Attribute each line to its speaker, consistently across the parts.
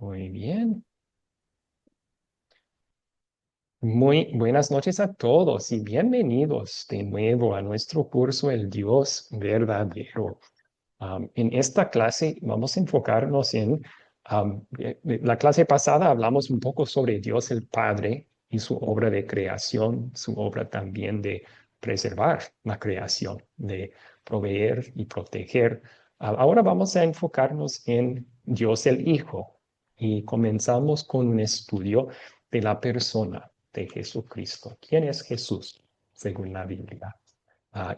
Speaker 1: Muy bien. Muy buenas noches a todos y bienvenidos de nuevo a nuestro curso El Dios verdadero. En esta clase vamos a enfocarnos en la clase pasada hablamos un poco sobre Dios el Padre y su obra de creación, su obra también de preservar la creación, de proveer y proteger. Ahora vamos a enfocarnos en Dios el Hijo y comenzamos con un estudio de la persona de Jesucristo. ¿Quién es Jesús según la Biblia?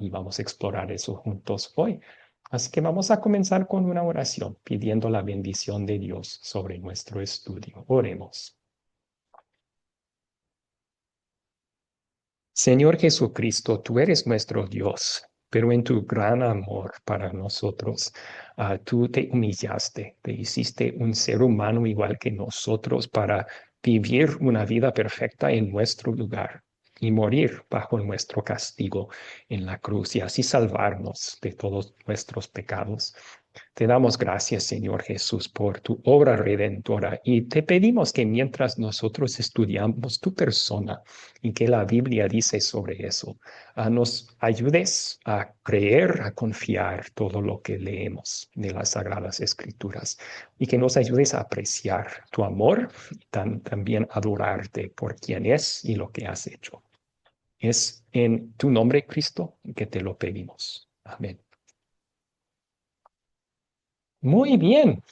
Speaker 1: Y vamos a explorar eso juntos hoy. Así que vamos a comenzar con una oración pidiendo la bendición de Dios sobre nuestro estudio. Oremos. Señor Jesucristo, tú eres nuestro Dios, pero en tu gran amor para nosotros, tú te humillaste, te hiciste un ser humano igual que nosotros para vivir una vida perfecta en nuestro lugar y morir bajo nuestro castigo en la cruz y así salvarnos de todos nuestros pecados. Te damos gracias, Señor Jesús, por tu obra redentora y te pedimos que mientras nosotros estudiamos tu persona y que la Biblia dice sobre eso, nos ayudes a creer, a confiar todo lo que leemos de las Sagradas Escrituras y que nos ayudes a apreciar tu amor y también adorarte por quién es y lo que has hecho. Es en tu nombre, Cristo, que te lo pedimos. Amén. Muy bien.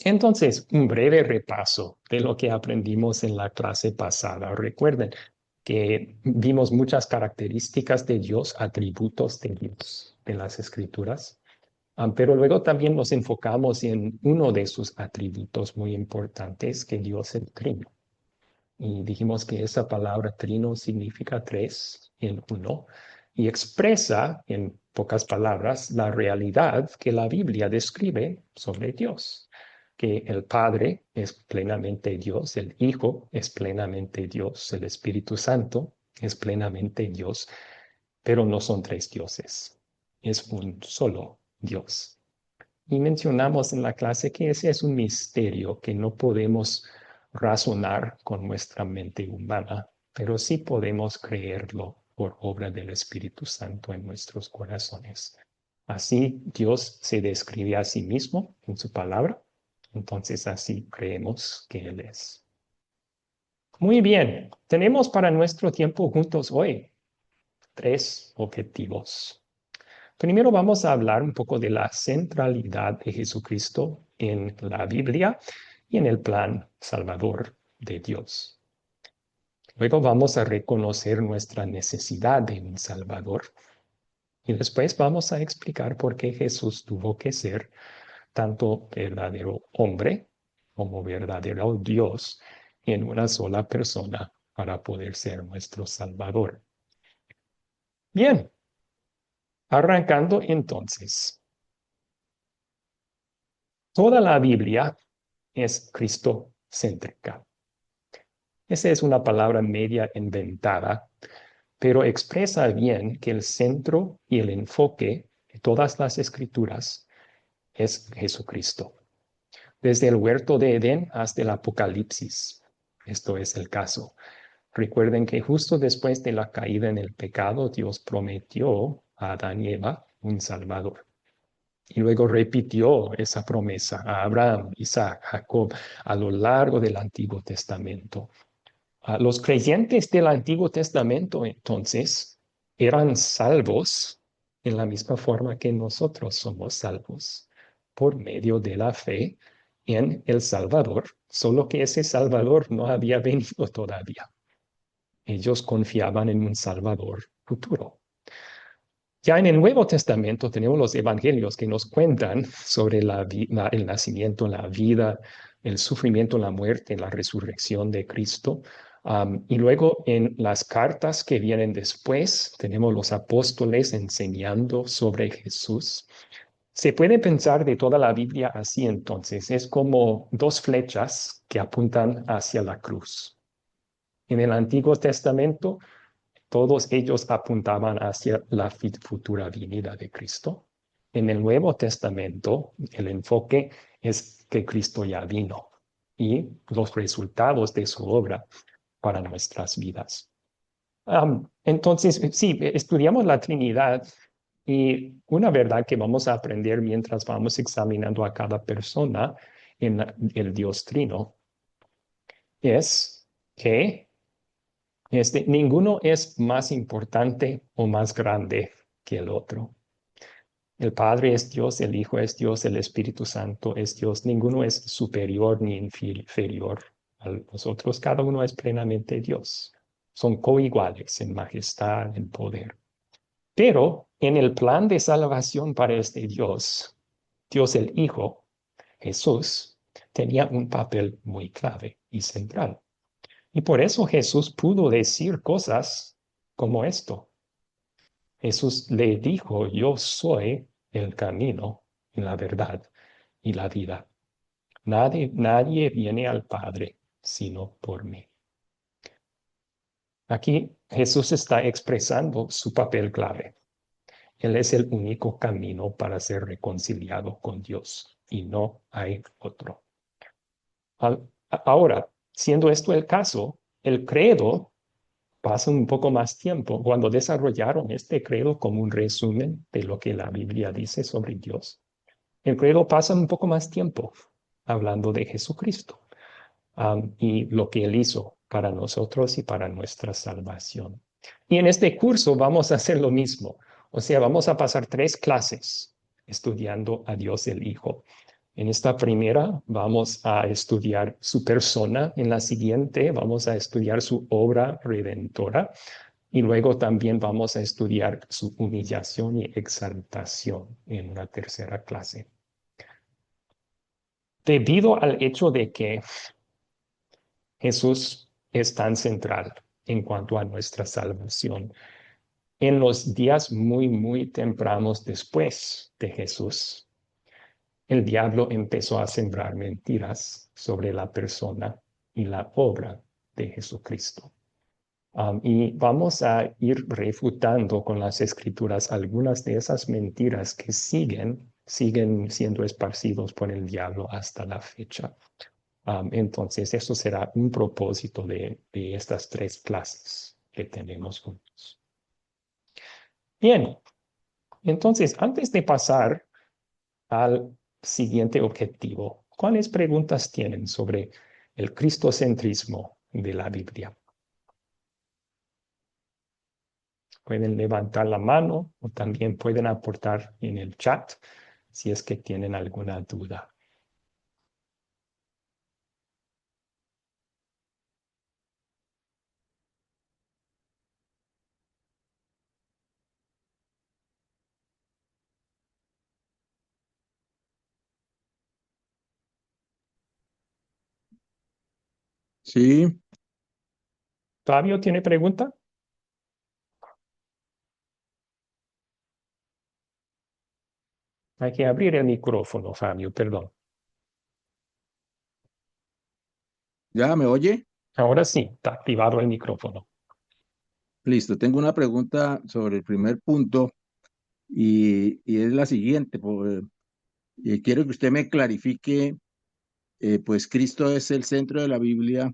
Speaker 1: Entonces, un breve repaso de lo que aprendimos en la clase pasada. Recuerden que vimos muchas características de Dios, atributos de Dios de las Escrituras, pero luego también nos enfocamos en uno de sus atributos muy importantes, que Dios es trino. Y dijimos que esa palabra trino significa tres en uno y expresa, en pocas palabras, la realidad que la Biblia describe sobre Dios, que el Padre es plenamente Dios, el Hijo es plenamente Dios, el Espíritu Santo es plenamente Dios, pero no son tres dioses, es un solo Dios. Y mencionamos en la clase que ese es un misterio que no podemos razonar con nuestra mente humana, pero sí podemos creerlo por obra del Espíritu Santo en nuestros corazones. Así Dios se describe a sí mismo en su palabra, entonces así creemos que Él es. Muy bien, tenemos para nuestro tiempo juntos hoy tres objetivos. Primero vamos a hablar un poco de la centralidad de Jesucristo en la Biblia y en el plan salvador de Dios. Luego vamos a reconocer nuestra necesidad de un Salvador y después vamos a explicar por qué Jesús tuvo que ser tanto verdadero hombre como verdadero Dios en una sola persona para poder ser nuestro Salvador. Bien, arrancando entonces. Toda la Biblia es cristocéntrica. Esa es una palabra media inventada, pero expresa bien que el centro y el enfoque de todas las escrituras es Jesucristo. Desde el huerto de Edén hasta el Apocalipsis. Esto es el caso. Recuerden que justo después de la caída en el pecado, Dios prometió a Adán y Eva un Salvador. Y luego repitió esa promesa a Abraham, Isaac, Jacob a lo largo del Antiguo Testamento. Los creyentes del Antiguo Testamento entonces eran salvos en la misma forma que nosotros somos salvos por medio de la fe en el Salvador, solo que ese Salvador no había venido todavía. Ellos confiaban en un Salvador futuro. Ya en el Nuevo Testamento tenemos los evangelios que nos cuentan sobre el nacimiento, la vida, el sufrimiento, la muerte, la resurrección de Cristo. Y luego en las cartas que vienen después, tenemos los apóstoles enseñando sobre Jesús. Se puede pensar de toda la Biblia así entonces. Es como dos flechas que apuntan hacia la cruz. En el Antiguo Testamento todos ellos apuntaban hacia la futura venida de Cristo. En el Nuevo Testamento, el enfoque es que Cristo ya vino y los resultados de su obra para nuestras vidas. Entonces, sí, estudiamos la Trinidad y una verdad que vamos a aprender mientras vamos examinando a cada persona en el Dios Trino es que ninguno es más importante o más grande que el otro. El Padre es Dios, el Hijo es Dios, el Espíritu Santo es Dios. Ninguno es superior ni inferior a los otros. Cada uno es plenamente Dios. Son coiguales en majestad, en poder. Pero en el plan de salvación para este Dios, Dios el Hijo, Jesús, tenía un papel muy clave y central. Y por eso Jesús pudo decir cosas como esto. Jesús le dijo, yo soy el camino y la verdad y la vida. Nadie viene al Padre sino por mí. Aquí Jesús está expresando su papel clave. Él es el único camino para ser reconciliado con Dios y no hay otro. Ahora, siendo esto el caso, el credo pasa un poco más tiempo. Cuando desarrollaron este credo como un resumen de lo que la Biblia dice sobre Dios, el credo pasa un poco más tiempo hablando de Jesucristo, y lo que Él hizo para nosotros y para nuestra salvación. Y en este curso vamos a hacer lo mismo. O sea, vamos a pasar 3 clases estudiando a Dios el Hijo. En esta primera vamos a estudiar su persona, en la siguiente vamos a estudiar su obra redentora y luego también vamos a estudiar su humillación y exaltación en una tercera clase. Debido al hecho de que Jesús es tan central en cuanto a nuestra salvación, en los días muy, muy tempranos después de Jesús, el diablo empezó a sembrar mentiras sobre la persona y la obra de Jesucristo. Y vamos a ir refutando con las escrituras algunas de esas mentiras que siguen siendo esparcidos por el diablo hasta la fecha. Entonces, eso será un propósito de estas 3 clases que tenemos juntos. Bien, entonces, antes de pasar al siguiente objetivo, ¿cuáles preguntas tienen sobre el cristocentrismo de la Biblia? Pueden levantar la mano o también pueden aportar en el chat si es que tienen alguna duda.
Speaker 2: Sí,
Speaker 1: ¿Fabio tiene pregunta? Hay que abrir el micrófono, Fabio, perdón.
Speaker 2: ¿ya me oye?
Speaker 1: Ahora sí, está activado el micrófono.
Speaker 2: Listo, tengo una pregunta sobre el primer punto y es la siguiente. Quiero que usted me clarifique, pues Cristo es el centro de la Biblia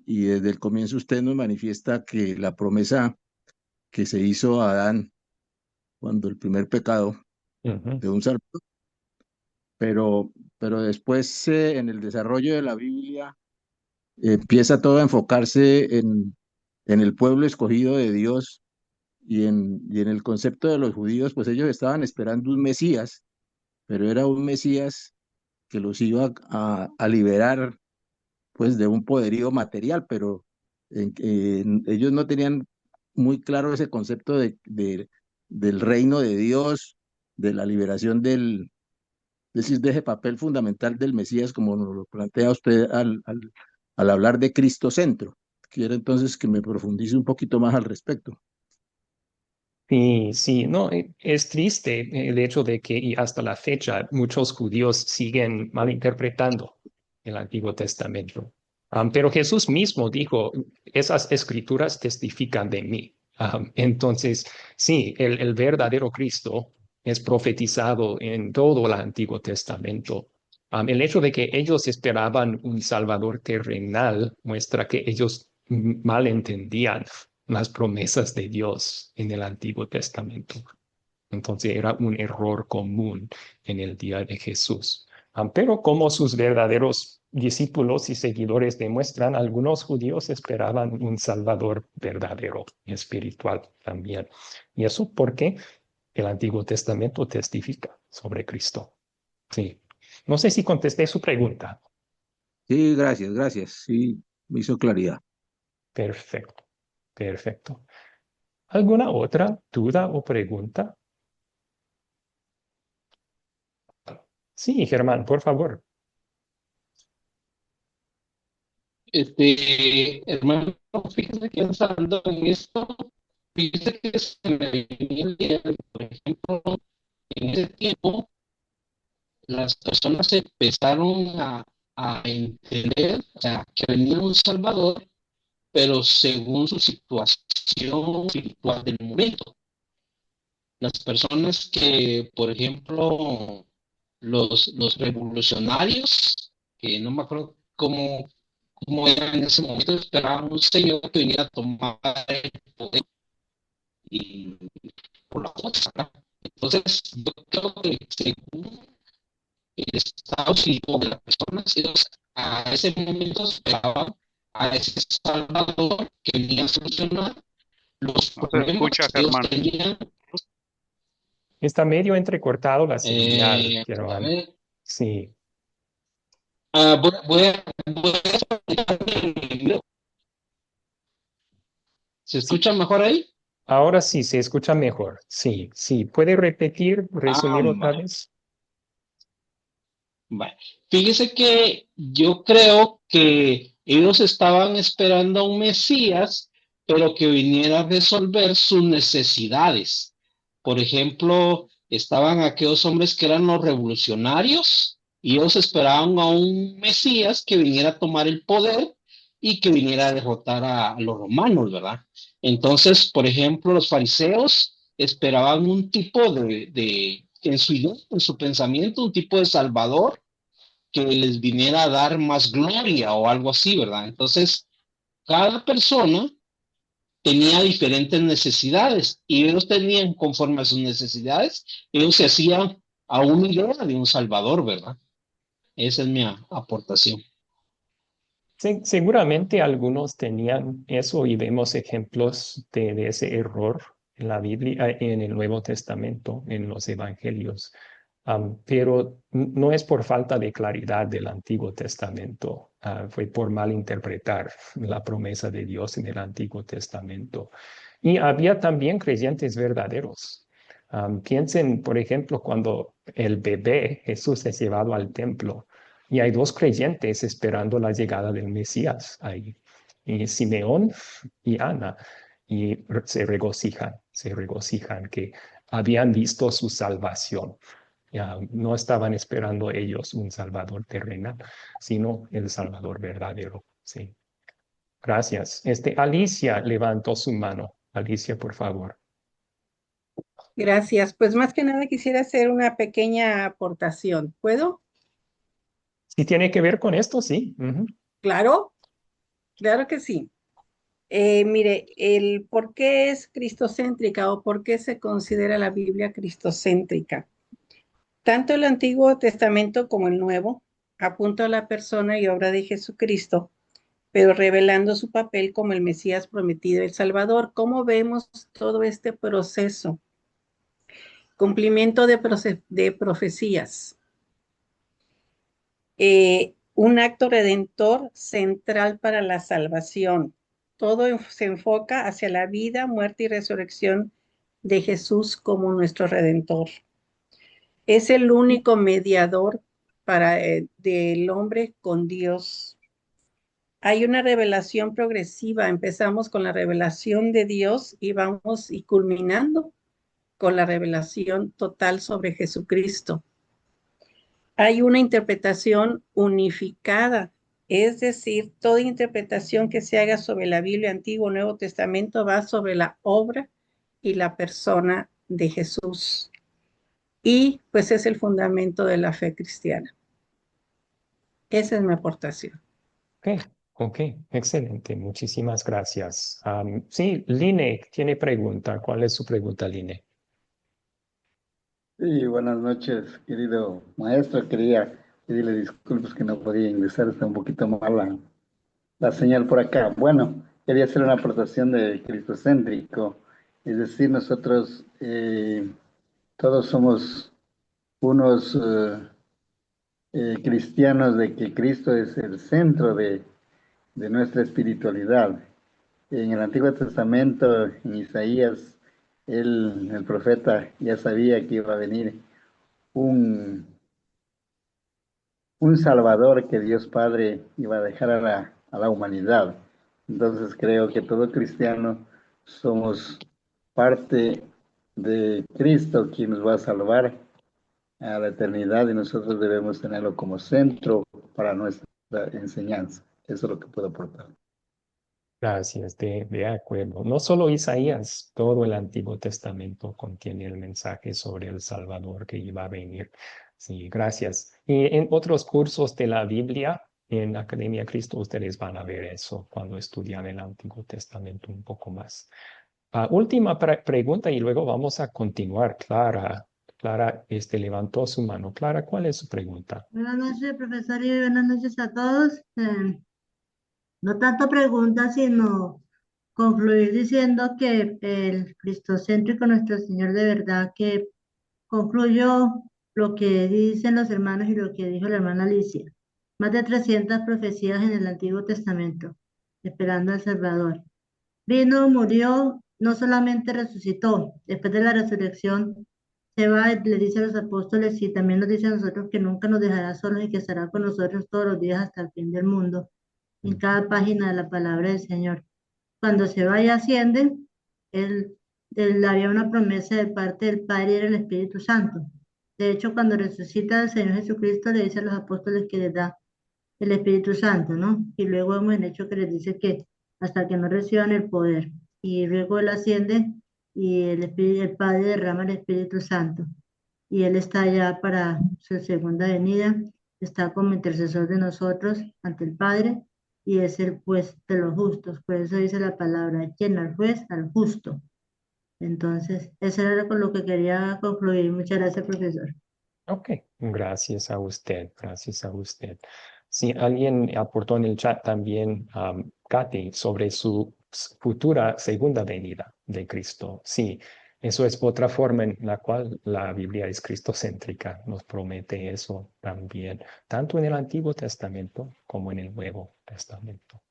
Speaker 2: y desde el comienzo usted nos manifiesta que la promesa que se hizo a Adán cuando el primer pecado
Speaker 1: Ujú.
Speaker 2: de un salvador, pero después en el desarrollo de la Biblia empieza todo a enfocarse en el pueblo escogido de Dios y en el concepto de los judíos, pues ellos estaban esperando un Mesías, pero era un Mesías que los iba a liberar pues de un poderío material, pero ellos no tenían muy claro ese concepto del reino de Dios, de la liberación es decir, de ese papel fundamental del Mesías, como nos lo plantea usted al hablar de Cristo centro. Quiero entonces que me profundice un poquito más al respecto.
Speaker 1: Sí, sí, no, es triste el hecho de que y hasta la fecha muchos judíos siguen malinterpretando el Antiguo Testamento. Pero Jesús mismo dijo, esas escrituras testifican de mí. Entonces, sí, el verdadero Cristo es profetizado en todo el Antiguo Testamento. El hecho de que ellos esperaban un Salvador terrenal muestra que ellos mal entendían las promesas de Dios en el Antiguo Testamento. Entonces era un error común en el día de Jesús. Pero como sus verdaderos discípulos y seguidores demuestran, algunos judíos esperaban un Salvador verdadero y espiritual también. Y eso porque el Antiguo Testamento testifica sobre Cristo. Sí. No sé si contesté su pregunta.
Speaker 2: Sí, gracias, gracias. Sí, me hizo claridad.
Speaker 1: Perfecto, perfecto. ¿Alguna otra duda o pregunta? Sí, Germán, por favor.
Speaker 3: Hermano, fíjese que pensando en esto, fíjese que se me venía el día, por ejemplo, en ese tiempo, las personas empezaron a entender, o sea, que venía un Salvador, pero según su situación espiritual del momento. Las personas que, por ejemplo, los revolucionarios, que no me acuerdo cómo era en ese momento, esperaban un señor que viniera a tomar el poder y por la fuerza, ¿no? Entonces, yo creo que según el estado espiritual de las personas, ellos a ese momento esperaban a ese Salvador que venía a solucionar los
Speaker 4: No se
Speaker 3: problemas
Speaker 4: escucha,
Speaker 3: que ellos
Speaker 4: Germán.
Speaker 3: tenían.
Speaker 1: Está medio entrecortado la señal,
Speaker 3: A
Speaker 1: Germán.
Speaker 3: ver,
Speaker 1: Sí.
Speaker 3: voy a ¿Se
Speaker 1: Sí,
Speaker 3: escucha mejor ahí?
Speaker 1: ahora sí se escucha mejor. Sí, sí. ¿Puede repetir,
Speaker 3: Ah,
Speaker 1: resumir otra
Speaker 3: vale,
Speaker 1: vez?
Speaker 3: vale. Fíjese que yo creo que ellos estaban esperando a un Mesías, pero que viniera a resolver sus necesidades. Por ejemplo, estaban aquellos hombres que eran los revolucionarios y ellos esperaban a un Mesías que viniera a tomar el poder y que viniera a derrotar a los romanos, ¿verdad? Entonces, por ejemplo, los fariseos esperaban un tipo en su idea, en su pensamiento, un tipo de salvador que les viniera a dar más gloria o algo así, ¿verdad? Entonces, cada persona tenía diferentes necesidades y ellos tenían, conforme a sus necesidades, ellos se hacían a una idea de un salvador, ¿verdad? Esa es mi aportación.
Speaker 1: Seguramente algunos tenían eso y vemos ejemplos de ese error en la Biblia, en el Nuevo Testamento, en los Evangelios. Pero no es por falta de claridad del Antiguo Testamento, fue por malinterpretar la promesa de Dios en el Antiguo Testamento. Y había también creyentes verdaderos. Piensen, por ejemplo, cuando el bebé Jesús es llevado al templo y hay dos creyentes esperando la llegada del Mesías ahí, y Simeón y Ana, y se regocijan que habían visto su salvación. Ya no estaban esperando ellos un Salvador terrenal, sino el Salvador verdadero. Sí. Gracias. Alicia levantó su mano. Alicia, por favor.
Speaker 5: Gracias. Pues más que nada quisiera hacer una pequeña aportación. ¿Puedo?
Speaker 1: Si tiene que ver con esto, sí. Ujú.
Speaker 5: Claro, claro que sí. Mire, el por qué es cristocéntrica o por qué se considera la Biblia cristocéntrica. Tanto el Antiguo Testamento como el Nuevo apunta a la persona y obra de Jesucristo, pero revelando su papel como el Mesías prometido, el Salvador. ¿Cómo vemos todo este proceso? Cumplimiento de profecías. Un acto redentor central para la salvación. Todo se enfoca hacia la vida, muerte y resurrección de Jesús como nuestro redentor. Es el único mediador del hombre con Dios. Hay una revelación progresiva. Empezamos con la revelación de Dios y vamos y culminando con la revelación total sobre Jesucristo. Hay una interpretación unificada, es decir, toda interpretación que se haga sobre la Biblia, Antiguo o Nuevo Testamento, va sobre la obra y la persona de Jesús. Y pues es el fundamento de la fe cristiana. Esa es mi aportación.
Speaker 1: Ok, ok, excelente. Muchísimas gracias. Sí, Line tiene pregunta. ¿Cuál es su pregunta, Line?
Speaker 4: Sí, buenas noches, querido maestro. Quería pedirle disculpas que no podía ingresar, está un poquito mala la señal por acá. Bueno, quería hacer una aportación de cristocéntrico, es decir, nosotros todos somos unos cristianos de que Cristo es el centro de nuestra espiritualidad. En el Antiguo Testamento, en Isaías, el profeta ya sabía que iba a venir un un Salvador que Dios Padre iba a dejar a la humanidad. Entonces creo que todo cristiano somos parte de Cristo quien nos va a salvar a la eternidad y nosotros debemos tenerlo como centro para nuestra enseñanza. Eso es lo que puedo aportar.
Speaker 1: Gracias, de acuerdo. No solo Isaías, todo el Antiguo Testamento contiene el mensaje sobre el Salvador que iba a venir. Sí, gracias. Y en otros cursos de la Biblia, en Academia Cristo, ustedes van a ver eso cuando estudian el Antiguo Testamento un poco más. Última pregunta y luego vamos a continuar. Clara, levantó su mano. Clara, ¿cuál es su pregunta?
Speaker 6: Buenas noches, profesor, y buenas noches a todos. No tanto preguntas, sino concluir diciendo que el cristocéntrico Nuestro Señor de verdad que concluyó lo que dicen los hermanos y lo que dijo la hermana Alicia. Más de 300 profecías en el Antiguo Testamento, esperando al Salvador. Vino, murió, no solamente resucitó, después de la resurrección se va, y le dice a los apóstoles y también nos dice a nosotros que nunca nos dejará solos y que estará con nosotros todos los días hasta el fin del mundo, en cada página de la palabra del Señor. Cuando se va y asciende, él, había una promesa de parte del Padre y era el Espíritu Santo. De hecho, cuando resucita el Señor Jesucristo, le dice a los apóstoles que les da el Espíritu Santo, ¿no? Y luego vemos el hecho que les dice que hasta que no reciban el poder. Y luego Él asciende y el Padre derrama el Espíritu Santo. Y Él está allá para su segunda venida, está como intercesor de nosotros ante el Padre y es el juez de los justos. Por eso dice la palabra, quien al juez, al justo. Entonces, eso era con lo que quería concluir. Muchas gracias, profesor.
Speaker 1: Ok, gracias a usted, gracias a usted. Si alguien aportó en el chat también, Katy, sobre su futura segunda venida de Cristo. Sí, eso es otra forma en la cual la Biblia es cristocéntrica, nos promete eso también, tanto en el Antiguo Testamento como en el Nuevo Testamento.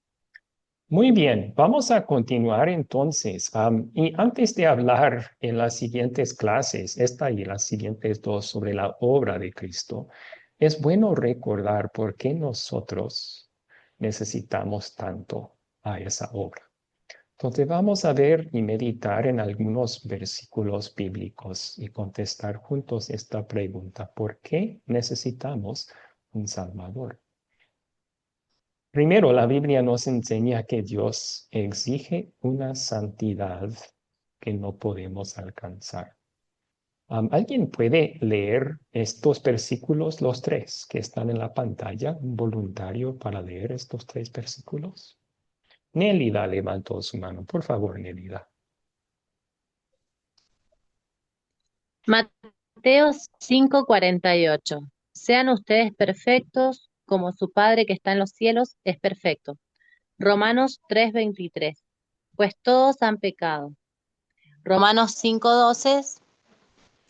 Speaker 1: Muy bien, vamos a continuar entonces. Y antes de hablar en las siguientes clases, esta y las siguientes dos sobre la obra de Cristo, es bueno recordar por qué nosotros necesitamos tanto a esa obra. Entonces vamos a ver y meditar en algunos versículos bíblicos y contestar juntos esta pregunta: ¿por qué necesitamos un Salvador? Primero, la Biblia nos enseña que Dios exige una santidad que no podemos alcanzar. ¿Alguien puede leer estos versículos, los tres que están en la pantalla, un voluntario para leer estos tres versículos? Nélida levantó su mano. Por favor, Nélida.
Speaker 7: Mateo 5:48. Sean ustedes perfectos como su Padre que está en los cielos es perfecto. Romanos 3:23. Pues todos han pecado. Romanos 5:12.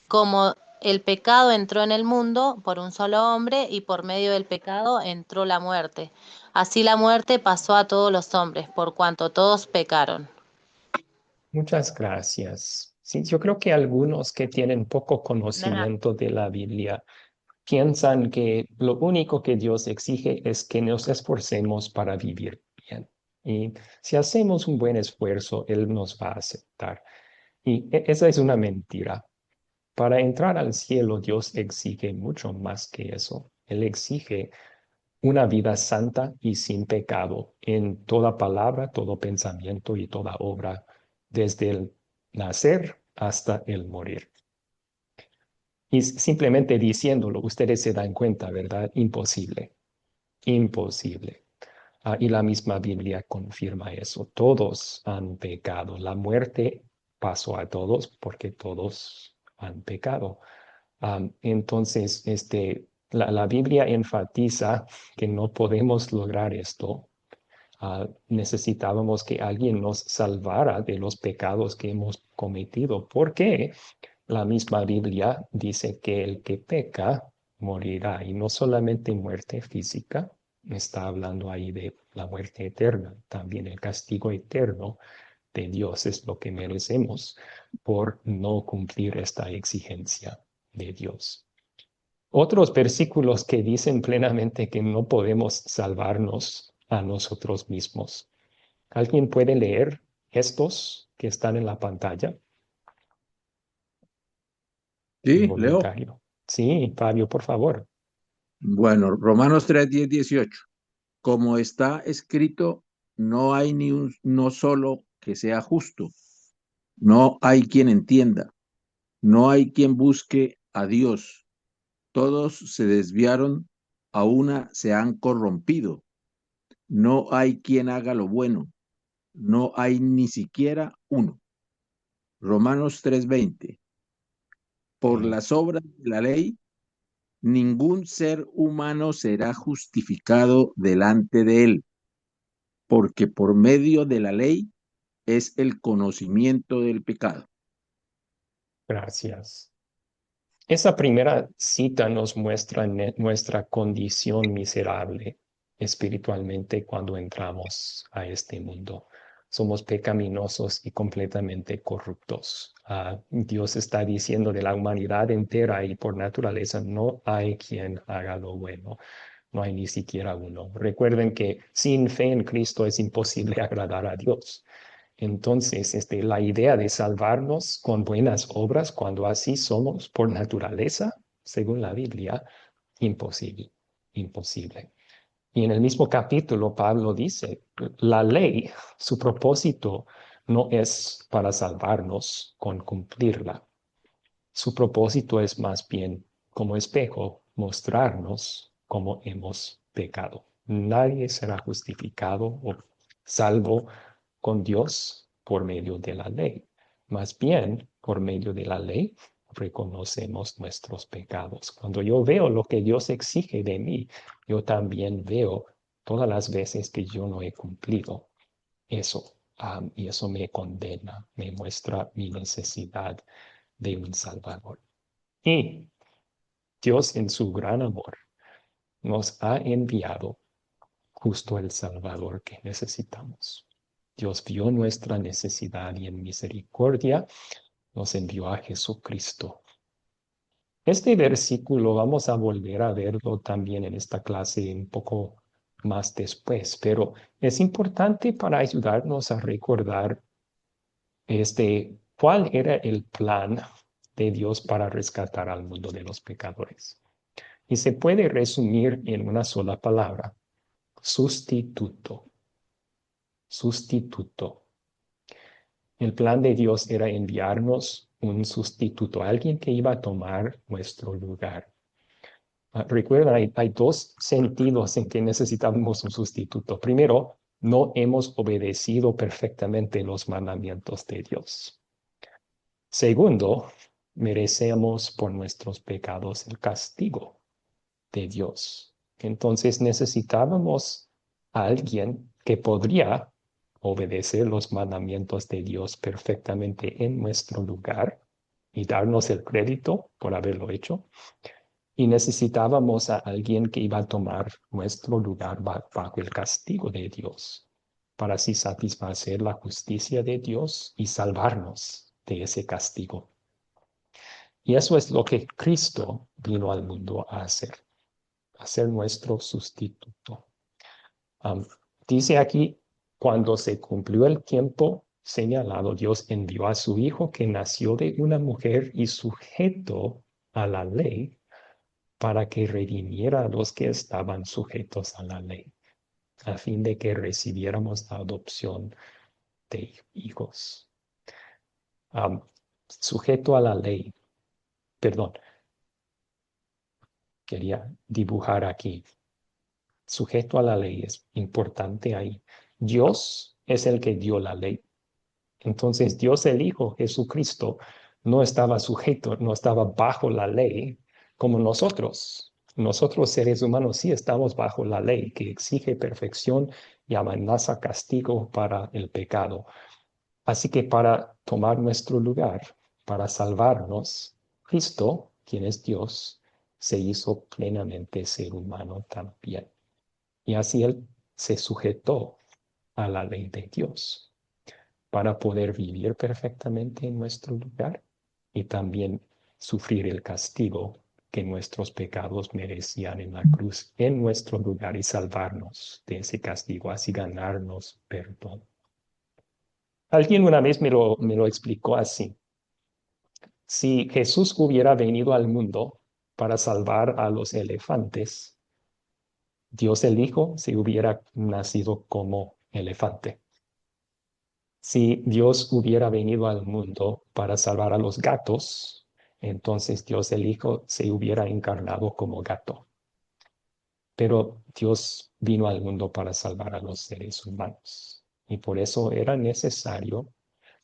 Speaker 7: Como el pecado entró en el mundo por un solo hombre y por medio del pecado entró la muerte. Así la muerte pasó a todos los hombres por cuanto todos pecaron.
Speaker 1: Muchas gracias. Sí, yo creo que algunos que tienen poco conocimiento de la Biblia piensan que lo único que Dios exige es que nos esforcemos para vivir bien. Y si hacemos un buen esfuerzo, Él nos va a aceptar. Y esa es una mentira. Para entrar al cielo, Dios exige mucho más que eso. Él exige una vida santa y sin pecado en toda palabra, todo pensamiento y toda obra, desde el nacer hasta el morir. Y simplemente diciéndolo, ustedes se dan cuenta, ¿verdad? Imposible. imposible. Y la misma Biblia confirma eso. Todos han pecado. La muerte pasó a todos porque todos han pecado. Entonces, la Biblia enfatiza que no podemos lograr esto. Necesitábamos que alguien nos salvara de los pecados que hemos cometido. Porque la misma Biblia dice que el que peca morirá. Y no solamente muerte física, está hablando ahí de la muerte eterna. También el castigo eterno de Dios es lo que merecemos por no cumplir esta exigencia de Dios. Otros versículos que dicen plenamente que no podemos salvarnos a nosotros mismos. ¿Alguien puede leer estos que están en la pantalla?
Speaker 2: Sí, leo.
Speaker 1: Voluntario. Sí, Fabio, por favor.
Speaker 2: Bueno, Romanos 3, 10, 18. Como está escrito, no hay ni no solo que sea justo, no hay quien entienda, no hay quien busque a Dios. Todos se desviaron, a una se han corrompido. No hay quien haga lo bueno, no hay ni siquiera uno. Romanos 3:20. Por
Speaker 1: Sí,
Speaker 2: las obras de la ley, ningún ser humano será justificado delante de él, porque por medio de la ley es el conocimiento del pecado.
Speaker 1: gracias. Esa primera cita nos muestra nuestra condición miserable espiritualmente cuando entramos a este mundo. Somos pecaminosos y completamente corruptos. Dios está diciendo de la humanidad entera y por naturaleza no hay quien haga lo bueno. No hay ni siquiera uno. Recuerden que sin fe en Cristo es imposible agradar a Dios. Entonces, la idea de salvarnos con buenas obras, cuando así somos por naturaleza, según la Biblia, imposible, imposible. Y en el mismo capítulo, Pablo dice, la ley, su propósito no es para salvarnos con cumplirla. Su propósito es más bien, como espejo, mostrarnos cómo hemos pecado. Nadie será justificado o salvo con Dios por medio de la ley. Más bien, por medio de la ley, reconocemos nuestros pecados. Cuando yo veo lo que Dios exige de mí, yo también veo todas las veces que yo no he cumplido eso. Y eso me condena, me muestra mi necesidad de un Salvador. Y Dios en su gran amor nos ha enviado justo el Salvador que necesitamos. Dios vio nuestra necesidad y en misericordia nos envió a Jesucristo. Este versículo vamos a volver a verlo también en esta clase un poco más después, pero es importante para ayudarnos a recordar cuál era el plan de Dios para rescatar al mundo de los pecadores. Y se puede resumir en una sola palabra: sustituto. Sustituto. El plan de Dios era enviarnos un sustituto, alguien que iba a tomar nuestro lugar. Recuerda, hay dos sentidos en que necesitamos un sustituto. Primero, no hemos obedecido perfectamente los mandamientos de Dios. Segundo, merecemos por nuestros pecados el castigo de Dios. Entonces necesitábamos a alguien que podría obedecer los mandamientos de Dios perfectamente en nuestro lugar y darnos el crédito por haberlo hecho. Y necesitábamos a alguien que iba a tomar nuestro lugar bajo el castigo de Dios, para así satisfacer la justicia de Dios y salvarnos de ese castigo. Y eso es lo que Cristo vino al mundo a hacer nuestro sustituto. Dice aquí, cuando se cumplió el tiempo señalado, Dios envió a su Hijo que nació de una mujer y sujeto a la ley para que redimiera a los que estaban sujetos a la ley, a fin de que recibiéramos la adopción de hijos. Sujeto a la ley, perdón, quería dibujar aquí. sujeto a la ley es importante ahí. Dios es el que dio la ley. Entonces Dios el Hijo, Jesucristo, no estaba sujeto, no estaba bajo la ley como nosotros. Nosotros seres humanos sí estamos bajo la ley que exige perfección y amenaza castigo para el pecado. Así que para tomar nuestro lugar, para salvarnos, Cristo, quien es Dios, se hizo plenamente ser humano también. Y así Él se sujetó a la ley de Dios para poder vivir perfectamente en nuestro lugar y también sufrir el castigo que nuestros pecados merecían en la cruz en nuestro lugar y salvarnos de ese castigo, así ganarnos perdón. Alguien una vez me lo explicó así. Si Jesús hubiera venido al mundo para salvar a los elefantes, Dios el Hijo se hubiera nacido como elefante. Si Dios hubiera venido al mundo para salvar a los gatos, entonces Dios el Hijo se hubiera encarnado como gato. Pero Dios vino al mundo para salvar a los seres humanos. Y por eso era necesario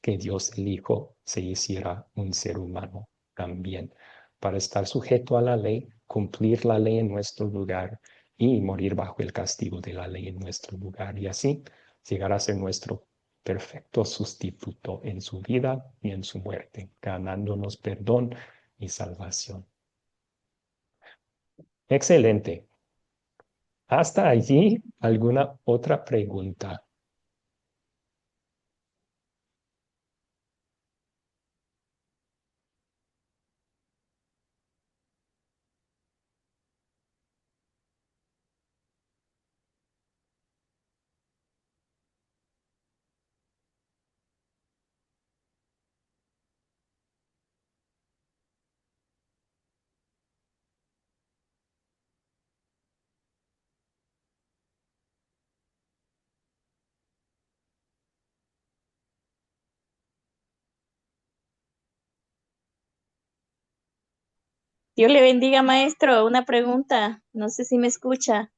Speaker 1: que Dios el Hijo se hiciera un ser humano también, para estar sujeto a la ley, cumplir la ley en nuestro lugar y morir bajo el castigo de la ley en nuestro lugar. Y así llegar a ser nuestro perfecto sustituto en su vida y en su muerte, ganándonos perdón y salvación. Excelente. Hasta allí, ¿alguna otra pregunta?
Speaker 8: Dios le bendiga, maestro. Una pregunta, no sé si me escucha.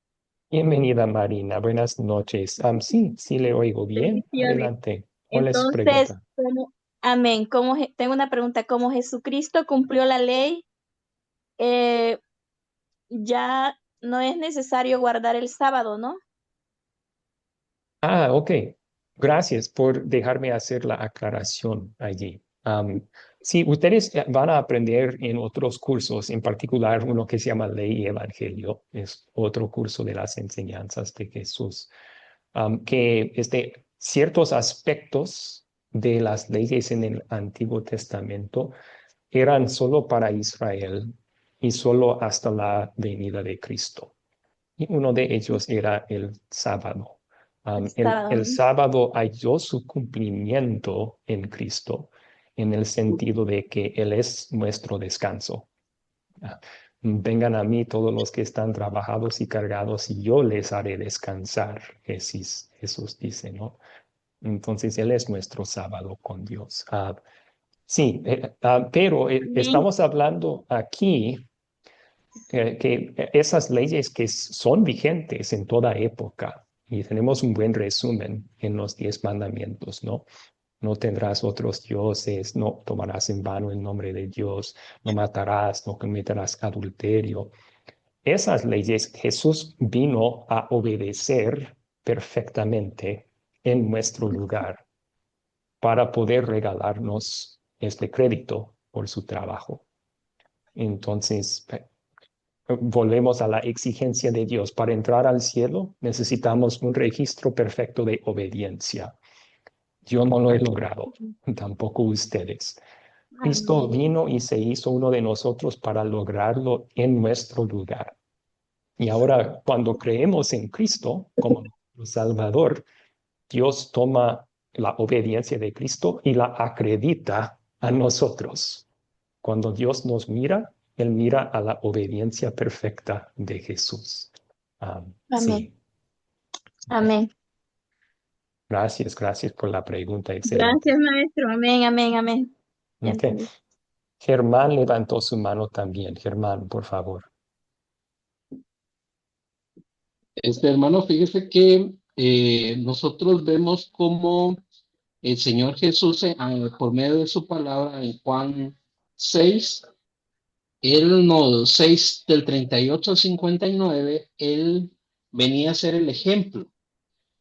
Speaker 1: Bienvenida, Marina. Buenas noches. Sí, le oigo bien.
Speaker 8: Bendiciones.
Speaker 1: Adelante. ¿Cuál es su
Speaker 8: Entonces,
Speaker 1: pregunta?
Speaker 8: amén. Tengo una pregunta. ¿Cómo Jesucristo cumplió la ley? eh, ya no es necesario guardar el sábado, ¿no?
Speaker 1: Ok. Gracias por dejarme hacer la aclaración allí. Sí, ustedes van a aprender en otros cursos, en particular uno que se llama Ley y Evangelio, es otro curso de las enseñanzas de Jesús, que ciertos aspectos de las leyes en el Antiguo Testamento eran solo para Israel y solo hasta la venida de Cristo. Y uno de ellos era el sábado.
Speaker 8: El
Speaker 1: El,
Speaker 8: sábado,
Speaker 1: el
Speaker 8: ¿no?
Speaker 1: sábado halló su cumplimiento en Cristo, en el sentido de que Él es nuestro descanso. Ah, Vengan a mí todos los que están trabajados y cargados y yo les haré descansar, Jesús dice, ¿no? Entonces Él es nuestro sábado con Dios. Sí, pero
Speaker 8: Amén.
Speaker 1: estamos hablando aquí que esas leyes que son vigentes en toda época, y tenemos un buen resumen en los 10 mandamientos, ¿no? No tendrás otros dioses, no tomarás en vano el nombre de Dios, no matarás, no cometerás adulterio. Esas leyes Jesús vino a obedecer perfectamente en nuestro lugar para poder regalarnos este crédito por su trabajo. Entonces, volvemos a la exigencia de Dios. Para entrar al cielo necesitamos un registro perfecto de obediencia. Yo no lo he logrado, tampoco ustedes. Cristo
Speaker 8: Amén.
Speaker 1: vino y se hizo uno de nosotros para lograrlo en nuestro lugar. Y ahora, cuando creemos en Cristo como nuestro Salvador, Dios toma la obediencia de Cristo y la acredita a nosotros. Cuando Dios nos mira, Él mira a la obediencia perfecta de Jesús.
Speaker 8: Amén.
Speaker 1: Sí,
Speaker 8: Amén.
Speaker 1: gracias por la pregunta, excelente.
Speaker 8: Gracias, maestro. Amén, amén, amén. Ya
Speaker 1: Ok.
Speaker 8: entendí.
Speaker 1: Germán levantó su mano también. Germán, por favor.
Speaker 3: Hermano, fíjese que nosotros vemos cómo el Señor Jesús, por medio de su palabra en Juan 6, Él nos, 6 del 38 al 59, Él venía a ser el ejemplo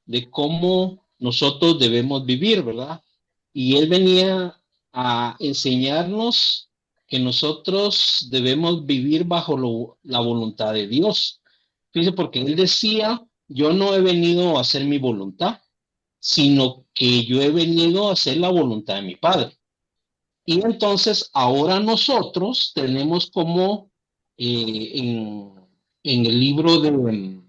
Speaker 3: de cómo nosotros debemos vivir, ¿verdad? Y Él venía a enseñarnos que nosotros debemos vivir bajo la voluntad de Dios. Fíjese, porque Él decía, yo no he venido a hacer mi voluntad, sino que yo he venido a hacer la voluntad de mi Padre. Y entonces ahora nosotros tenemos como en el libro en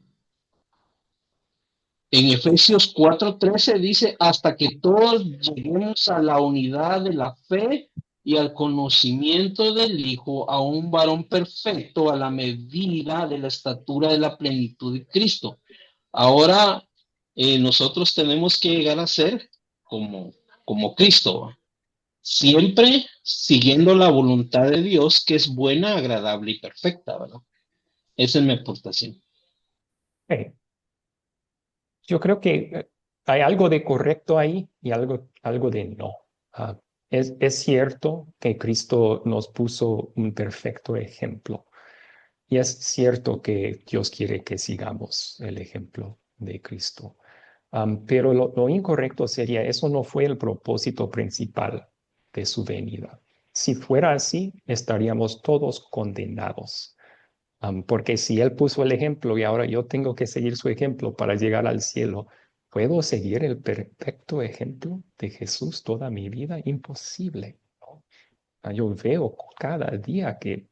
Speaker 3: Efesios 4:13 dice, hasta que todos lleguemos a la unidad de la fe y al conocimiento del Hijo, a un varón perfecto, a la medida de la estatura de la plenitud de Cristo. Ahora nosotros tenemos que llegar a ser como Cristo, siempre siguiendo la voluntad de Dios, que es buena, agradable y perfecta, ¿verdad? Esa es mi aportación.
Speaker 1: Ok. Yo creo que hay algo de correcto ahí y algo de no. Ah, es cierto que Cristo nos puso un perfecto ejemplo y es cierto que Dios quiere que sigamos el ejemplo de Cristo. Pero lo incorrecto sería, eso no fue el propósito principal de su venida. Si fuera así, estaríamos todos condenados. Porque si Él puso el ejemplo y ahora yo tengo que seguir su ejemplo para llegar al cielo, ¿puedo seguir el perfecto ejemplo de Jesús toda mi vida? Imposible, ¿no? Yo veo cada día que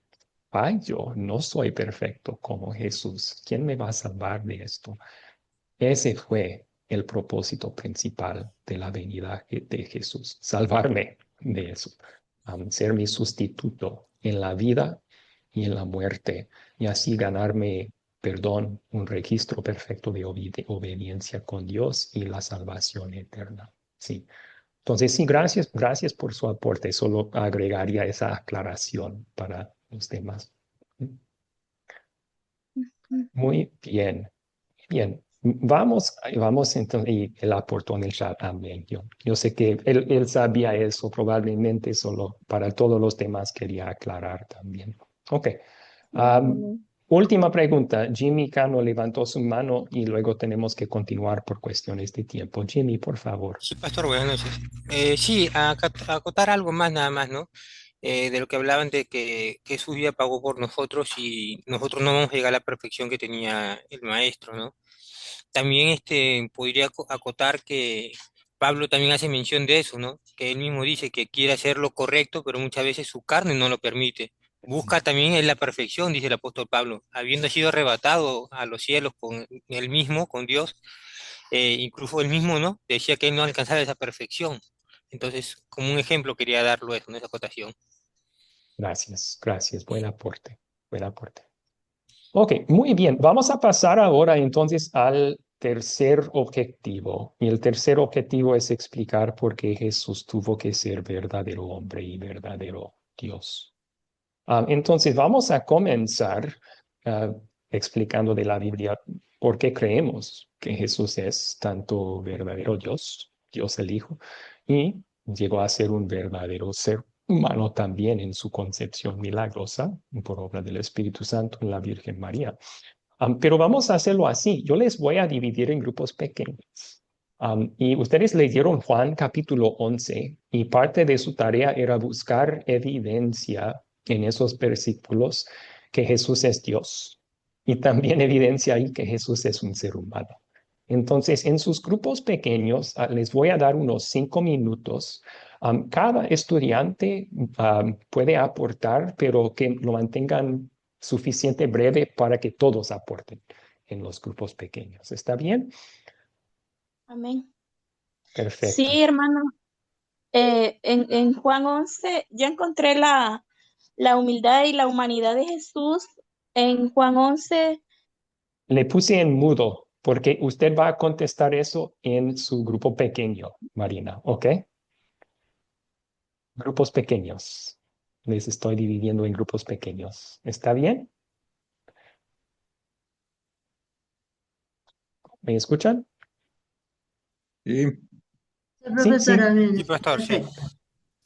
Speaker 1: fallo, no soy perfecto como Jesús. ¿Quién me va a salvar de esto? Ese fue el propósito principal de la venida de Jesús, salvarme de eso, ser mi sustituto en la vida y en la muerte, y así ganarme perdón, un registro perfecto de obediencia con Dios y la salvación eterna. Sí. Entonces, sí, gracias por su aporte. Solo agregaría esa aclaración para los demás. Muy bien. Bien, vamos entonces, y él aportó en el chat también. Yo sé que él sabía eso, probablemente solo para todos los demás quería aclarar también. Ok. Am,
Speaker 8: Amén.
Speaker 1: Última pregunta. Jimmy Cano levantó su mano y luego tenemos que continuar por cuestiones de tiempo. Jimmy, por favor.
Speaker 9: Sí, pastor, buenas noches. Sí, acotar algo más nada más, ¿no? De lo que hablaban de que Jesús ya pagó por nosotros y nosotros no vamos a llegar a la perfección que tenía el maestro, ¿no? También podría acotar que Pablo también hace mención de eso, ¿no? Que él mismo dice que quiere hacer lo correcto, pero muchas veces su carne no lo permite. Busca también en la perfección, dice el apóstol Pablo, habiendo sido arrebatado a los cielos con él mismo, con Dios, incluso él mismo, ¿no? Decía que él no alcanzaba esa perfección. Entonces, como un ejemplo quería darlo eso, ¿no? Esa acotación.
Speaker 1: Gracias. Buen aporte. Buen aporte. Ok, muy bien. Vamos a pasar ahora entonces al tercer objetivo. Y el tercer objetivo es explicar por qué Jesús tuvo que ser verdadero hombre y verdadero Dios. Entonces vamos a comenzar ah, explicando de la Biblia por qué creemos que Jesús es tanto verdadero Dios, Dios el Hijo, y llegó a ser un verdadero ser humano también en su concepción milagrosa por obra del Espíritu Santo en la Virgen María. Pero vamos a hacerlo así. Yo les voy a dividir en grupos pequeños. Y ustedes leyeron Juan capítulo 11 y parte de su tarea era buscar evidencia en esos versículos que Jesús es Dios y también evidencia ahí que Jesús es un ser humano. Entonces, en sus grupos pequeños, les voy a dar unos 5 minutos. Cada estudiante puede aportar, pero que lo mantengan suficiente breve para que todos aporten en los grupos pequeños. ¿Está bien?
Speaker 8: Amén.
Speaker 1: Perfecto.
Speaker 8: Sí, hermano. En Juan 11 yo encontré la humildad y la humanidad de Jesús. En Juan 11,
Speaker 1: Le puse en mudo porque usted va a contestar eso en su grupo pequeño, Marina, ¿ok? Grupos pequeños. Les estoy dividiendo en grupos pequeños. ¿Está bien? ¿Me escuchan?
Speaker 2: Sí,
Speaker 6: Sí,
Speaker 1: Sí,
Speaker 6: profesora,
Speaker 1: sí,
Speaker 9: Sí, pastor, sí.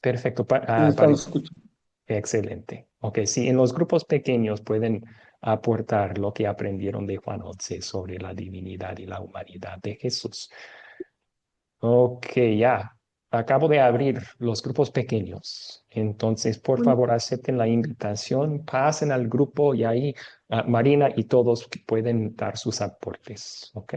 Speaker 6: perfecto.
Speaker 1: perfecto.
Speaker 4: Sí, estamos escuchando.
Speaker 1: Excelente. Ok, sí, en los grupos pequeños pueden aportar lo que aprendieron de Juan 11 sobre la divinidad y la humanidad de Jesús. Ok, ya. Acabo de abrir los grupos pequeños. Entonces, por favor, acepten la invitación, pasen al grupo y ahí Marina y todos pueden dar sus aportes. Ok.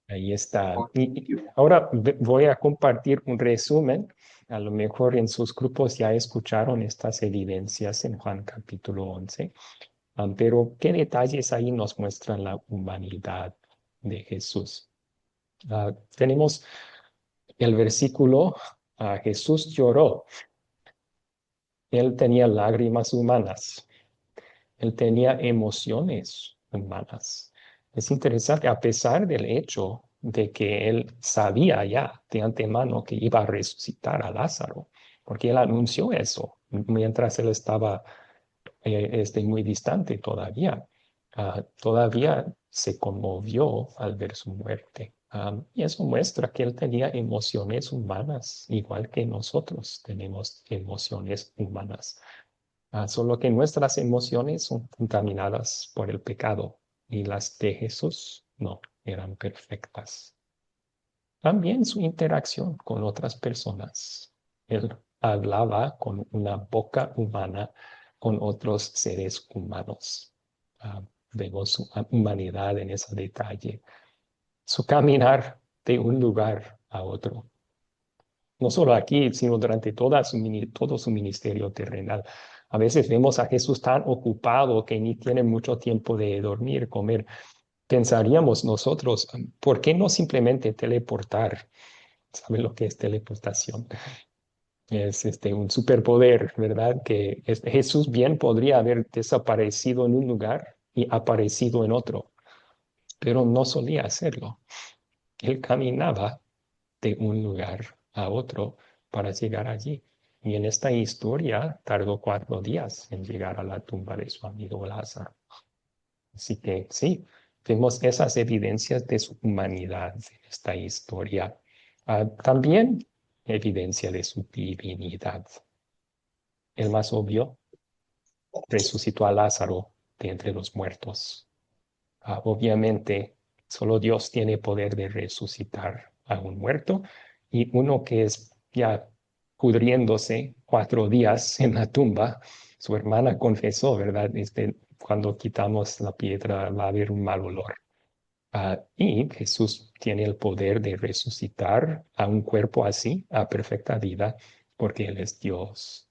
Speaker 1: Ahí está. Y ahora voy a compartir un resumen. A lo mejor en sus grupos ya escucharon estas evidencias en Juan capítulo 11, pero ¿qué detalles ahí nos muestran la humanidad de Jesús? Tenemos el versículo, Jesús lloró. Él tenía lágrimas humanas. Él tenía emociones humanas. Es interesante, a pesar del hecho de que él sabía ya de antemano que iba a resucitar a Lázaro, porque él anunció eso mientras él estaba muy distante todavía. Todavía se conmovió al ver su muerte. Y eso muestra que él tenía emociones humanas, igual que nosotros tenemos emociones humanas. Solo que nuestras emociones son contaminadas por el pecado y las de Jesús no, eran perfectas. También su interacción con otras personas. Él hablaba con una boca humana con otros seres humanos. Ah, Vemos su humanidad en ese detalle. Su caminar de un lugar a otro. No solo aquí, sino durante todo su ministerio terrenal. A veces vemos a Jesús tan ocupado que ni tiene mucho tiempo de dormir, comer. Pensaríamos nosotros, ¿por qué no simplemente teleportar? ¿Saben lo que es teleportación? Es un superpoder, ¿verdad? Que Jesús bien podría haber desaparecido en un lugar y aparecido en otro, pero no solía hacerlo. Él caminaba de un lugar a otro para llegar allí. Y en esta historia tardó 4 días en llegar a la tumba de su amigo Lázaro. Así que sí, vemos esas evidencias de su humanidad en esta historia. También evidencia de su divinidad. El más obvio, resucitó a Lázaro de entre los muertos. Obviamente, solo Dios tiene poder de resucitar a un muerto y uno que es ya pudriéndose 4 días en la tumba. Su hermana confesó, ¿verdad? Cuando quitamos la piedra va a haber un mal olor. Y Jesús tiene el poder de resucitar a un cuerpo así, a perfecta vida, porque Él es Dios.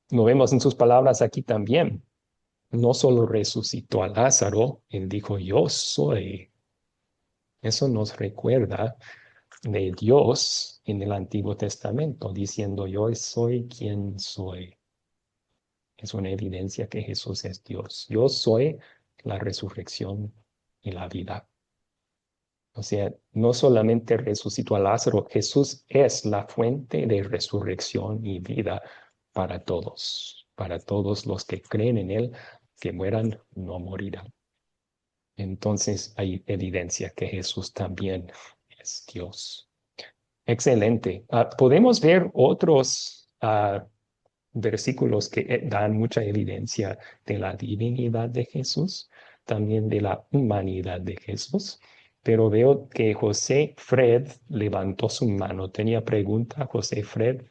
Speaker 1: Lo vemos en sus palabras aquí también. No solo resucitó a Lázaro, Él dijo, yo soy. Eso nos recuerda de Dios en el Antiguo Testamento, diciendo, yo soy quien soy. Es una evidencia que Jesús es Dios. Yo soy la resurrección y la vida. O sea, no solamente resucitó a Lázaro, Jesús es la fuente de resurrección y vida para todos los que creen en Él, que mueran, no morirán. Entonces hay evidencia que Jesús también es Dios. Excelente. Podemos ver otros versículos que dan mucha evidencia de la divinidad de Jesús, también de la humanidad de Jesús. Pero veo que José Fred levantó su mano. ¿Tenía pregunta, José Fred?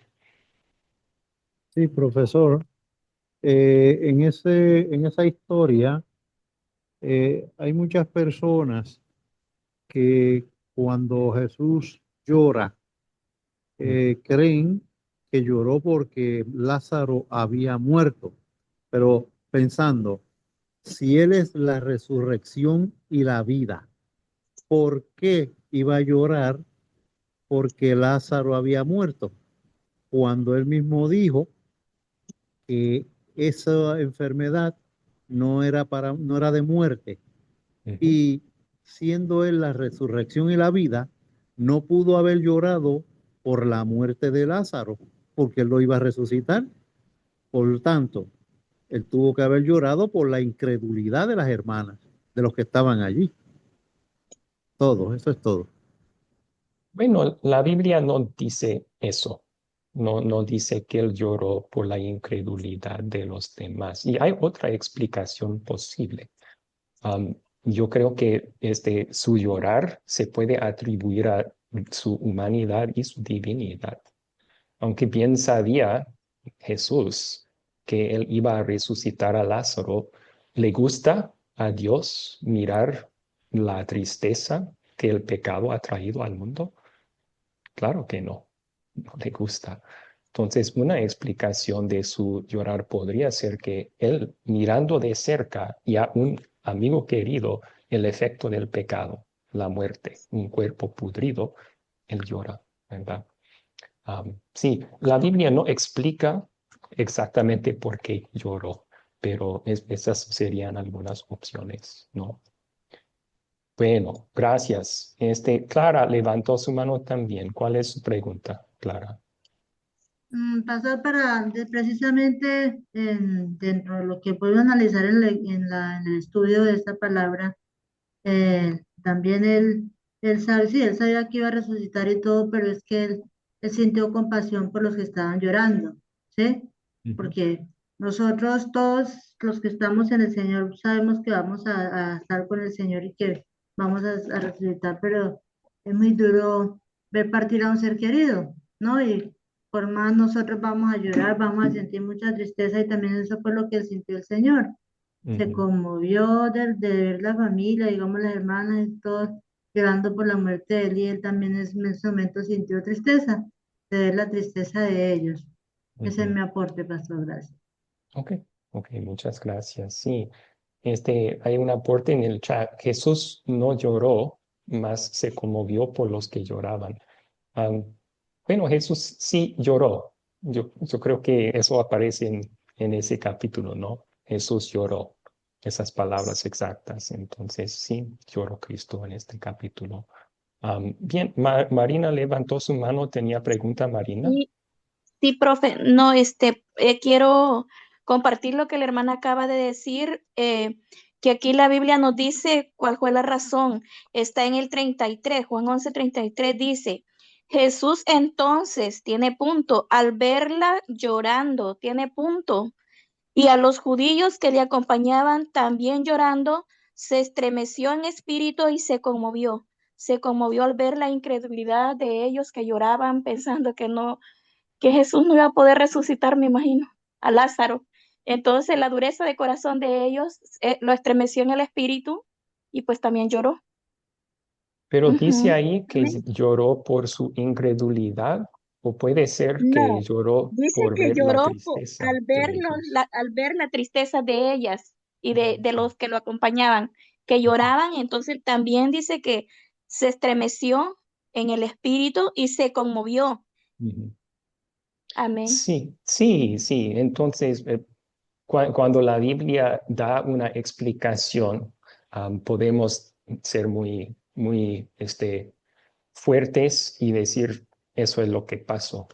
Speaker 10: Sí, profesor. En esa historia hay muchas personas que cuando Jesús llora, creen que lloró porque Lázaro había muerto, pero pensando, si Él es la resurrección y la vida, ¿por qué iba a llorar porque Lázaro había muerto? Cuando Él mismo dijo que esa enfermedad no era de muerte.
Speaker 1: Ujú.
Speaker 10: Y siendo él la resurrección y la vida, no pudo haber llorado por la muerte de Lázaro, porque él lo iba a resucitar. Por tanto, él tuvo que haber llorado por la incredulidad de las hermanas, de los que estaban allí. Todo, eso es todo.
Speaker 1: Bueno, la Biblia no dice eso. No dice que él lloró por la incredulidad de los demás. Y hay otra explicación posible. Yo creo que su llorar se puede atribuir a su humanidad y su divinidad. Aunque bien sabía Jesús que él iba a resucitar a Lázaro, ¿le gusta a Dios mirar la tristeza que el pecado ha traído al mundo? Claro que no le gusta. Entonces, una explicación de su llorar podría ser que él, mirando de cerca y a un amigo querido, el efecto del pecado, la muerte, un cuerpo pudrido, él llora, ¿verdad? Sí, la Biblia no explica exactamente por qué lloró, pero esas serían algunas opciones, ¿no? Bueno, gracias. Clara levantó su mano también. ¿Cuál es su pregunta, Clara?
Speaker 6: Pasar precisamente dentro de lo que puedo analizar en el estudio de esta palabra, también él sabe, sí, él sabía que iba a resucitar y todo, pero es que él sintió compasión por los que estaban llorando, ¿sí?
Speaker 1: Ujú.
Speaker 6: Porque nosotros todos los que estamos en el Señor sabemos que vamos a estar con el Señor y que vamos a resucitar, pero es muy duro ver partir a un ser querido, ¿no? Y por más nosotros vamos a llorar, vamos a sentir mucha tristeza y también eso fue lo que sintió el Señor. Se
Speaker 1: Ujú,
Speaker 6: conmovió de ver la familia, digamos las hermanas y todos llorando por la muerte de él y él también en ese momento sintió tristeza, de ver la tristeza de ellos. Ese es
Speaker 1: ujú.
Speaker 6: mi aporte, pastor, gracias.
Speaker 1: Ok, ok, muchas gracias. Sí, hay un aporte en el chat. Jesús no lloró, mas se conmovió por los que lloraban. Am, bueno, Jesús sí lloró. Yo creo que eso aparece en ese capítulo, ¿no? Jesús lloró, esas palabras exactas. Entonces, sí, lloró Cristo en este capítulo. Bien, Marina levantó su mano. ¿Tenía pregunta, Marina?
Speaker 8: Sí, sí, profe, no, quiero compartir lo que la hermana acaba de decir, que aquí la Biblia nos dice cuál fue la razón. Está en el 33, Juan 11:33 dice, Jesús entonces tiene punto, al verla llorando, tiene punto, y a los judíos que le acompañaban también llorando, se estremeció en espíritu y se conmovió. Se conmovió al ver la incredulidad de ellos que lloraban pensando que Jesús no iba a poder resucitar, me imagino, a Lázaro. Entonces la dureza de corazón de ellos lo estremeció en el espíritu y pues también lloró.
Speaker 1: Pero dice
Speaker 8: Ujú.
Speaker 1: ahí que
Speaker 8: Amén.
Speaker 1: lloró por su incredulidad, o puede ser que
Speaker 8: No,
Speaker 1: lloró
Speaker 8: dice
Speaker 1: por
Speaker 8: que
Speaker 1: ver la
Speaker 8: lloró
Speaker 1: tristeza
Speaker 8: al
Speaker 1: de
Speaker 8: verlo,
Speaker 1: ellos.
Speaker 8: al ver la tristeza de ellas y de
Speaker 1: Ujú,
Speaker 8: los que lo acompañaban, que
Speaker 1: ujú,
Speaker 8: lloraban. Entonces también dice que se estremeció en el espíritu y se conmovió.
Speaker 1: ujú.
Speaker 8: Amén.
Speaker 1: Sí, sí, sí. Entonces, cuando la Biblia da una explicación, podemos ser muy fuertes y decir eso es lo que pasó.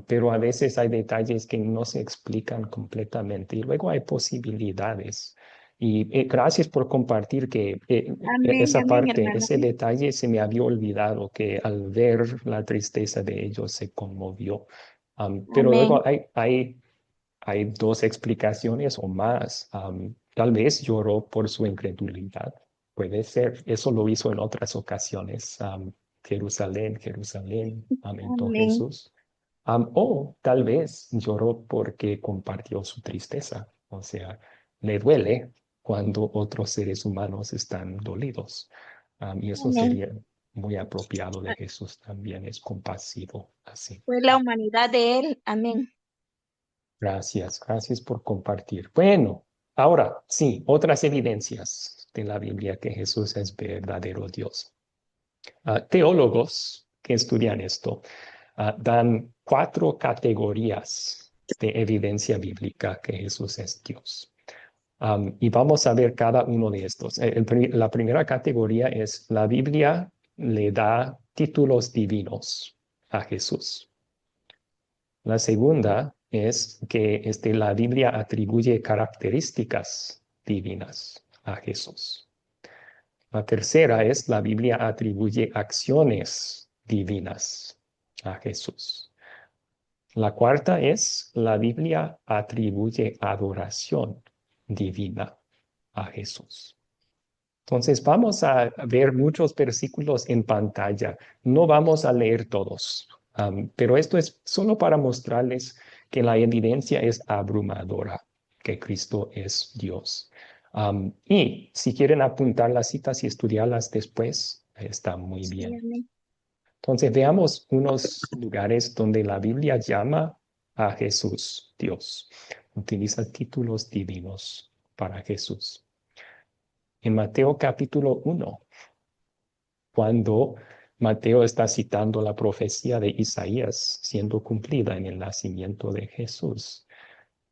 Speaker 1: Pero a veces hay detalles que no se explican completamente y luego hay posibilidades. Y gracias por compartir que
Speaker 8: Amén,
Speaker 1: esa
Speaker 8: amén,
Speaker 1: parte,
Speaker 8: hermana.
Speaker 1: ese detalle se me había olvidado, que al ver la tristeza de ellos se conmovió. Pero
Speaker 8: Amén.
Speaker 1: luego hay dos explicaciones o más. Tal vez lloró por su incredulidad. Puede ser. Eso lo hizo en otras ocasiones. Jerusalén, Jerusalén, lamentó
Speaker 8: Amén.
Speaker 1: Jesús. O tal vez lloró porque compartió su tristeza. O sea, le duele cuando otros seres humanos están dolidos. Y eso
Speaker 8: Amén.
Speaker 1: sería muy apropiado de Jesús también. Es compasivo así.
Speaker 8: Fue la humanidad de él. Amén.
Speaker 1: Gracias, gracias por compartir. Bueno, ahora sí, otras evidencias de la Biblia que Jesús es verdadero Dios. Teólogos que estudian esto dan 4 categorías de evidencia bíblica que Jesús es Dios. Y vamos a ver cada uno de estos. La primera categoría es la Biblia le da títulos divinos a Jesús. La segunda es que la Biblia atribuye características divinas a Jesús. La tercera es la Biblia atribuye acciones divinas a Jesús. La cuarta es la Biblia atribuye adoración divina a Jesús. Entonces vamos a ver muchos versículos en pantalla. No vamos a leer todos, pero esto es solo para mostrarles que la evidencia es abrumadora, que Cristo es Dios. Y si quieren apuntar las citas y estudiarlas después, está muy
Speaker 8: Sí,
Speaker 1: bien.
Speaker 8: amén.
Speaker 1: Entonces veamos unos lugares donde la Biblia llama a Jesús Dios. Utiliza títulos divinos para Jesús. En Mateo capítulo 1, cuando Mateo está citando la profecía de Isaías siendo cumplida en el nacimiento de Jesús,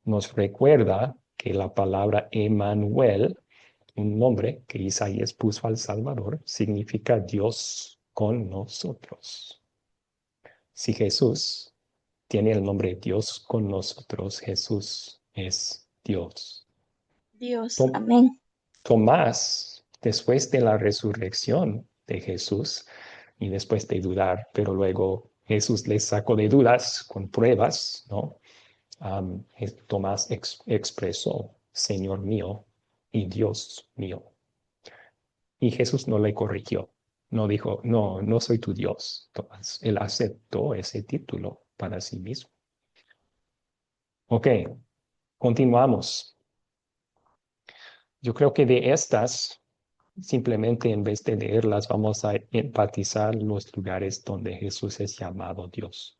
Speaker 1: nos recuerda que la palabra Emmanuel, un nombre que Isaías puso al Salvador, significa Dios con nosotros. Si Jesús tiene el nombre Dios con nosotros, Jesús es Dios.
Speaker 8: Dios, amén.
Speaker 1: Tomás, después de la resurrección de Jesús y después de dudar, pero luego Jesús les sacó de dudas con pruebas, ¿no? Tomás expresó, Señor mío y Dios mío. Y Jesús no le corrigió, no dijo, no, no soy tu Dios, Tomás. Él aceptó ese título para sí mismo. Ok, continuamos. Yo creo que de estas, simplemente en vez de leerlas, vamos a enfatizar los lugares donde Jesús es llamado Dios.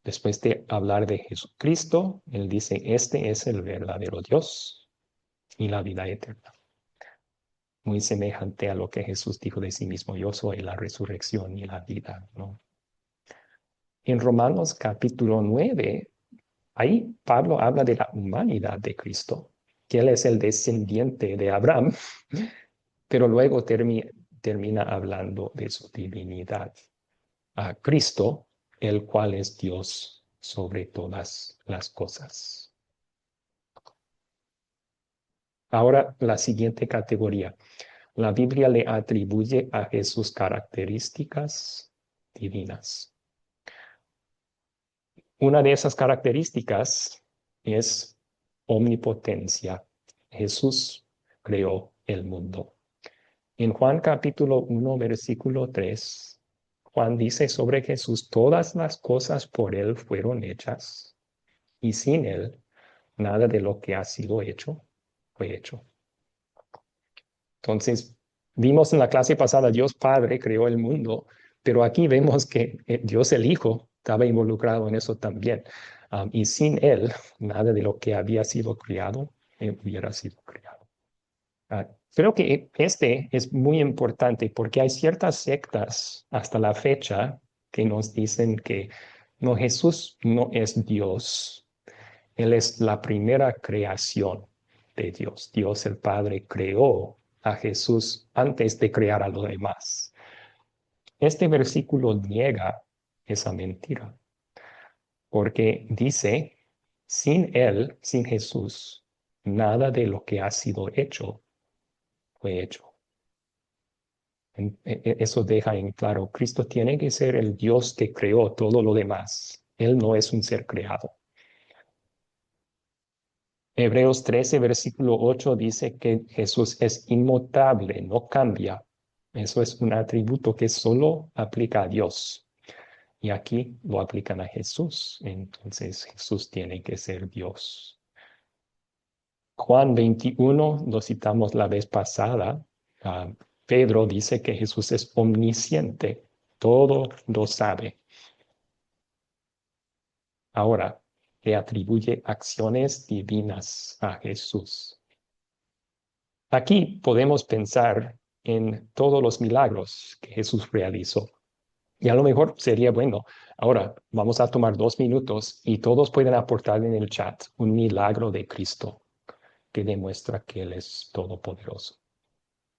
Speaker 1: Después de hablar de Jesucristo, Él dice, este es el verdadero Dios y la vida eterna. Muy semejante a lo que Jesús dijo de sí mismo, yo soy la resurrección y la vida, ¿no? En Romanos capítulo 9, ahí Pablo habla de la humanidad de Cristo, que Él es el descendiente de Abraham, pero luego termina hablando de su divinidad. A Cristo, el cual es Dios sobre todas las cosas. Ahora la siguiente categoría. La Biblia le atribuye a Jesús características divinas. Una de esas características es omnipotencia. Jesús creó el mundo. En Juan capítulo 1, versículo 3, Juan dice sobre Jesús, todas las cosas por él fueron hechas, y sin él, nada de lo que ha sido hecho fue hecho. Entonces, vimos en la clase pasada, Dios Padre creó el mundo, pero aquí vemos que Dios el Hijo estaba involucrado en eso también. Y sin él, nada de lo que había sido creado hubiera sido creado. Creo que este es muy importante porque hay ciertas sectas hasta la fecha que nos dicen que no, Jesús no es Dios. Él es la primera creación de Dios. Dios el Padre creó a Jesús antes de crear a los demás. Este versículo niega esa mentira porque dice, sin Él, sin Jesús, nada de lo que ha sido hecho fue hecho. Eso deja en claro, Cristo tiene que ser el Dios que creó todo lo demás. Él no es un ser creado. Hebreos 13, versículo 8 dice que Jesús es inmutable, no cambia. Eso es un atributo que solo aplica a Dios. Y aquí lo aplican a Jesús. Entonces Jesús tiene que ser Dios. Juan 21, lo citamos la vez pasada. Pedro dice que Jesús es omnisciente, todo lo sabe. Ahora, le atribuye acciones divinas a Jesús. Aquí podemos pensar en todos los milagros que Jesús realizó. Y a lo mejor sería bueno. Ahora, vamos a tomar 2 minutos y todos pueden aportar en el chat un milagro de Cristo. que demuestra que Él es todopoderoso.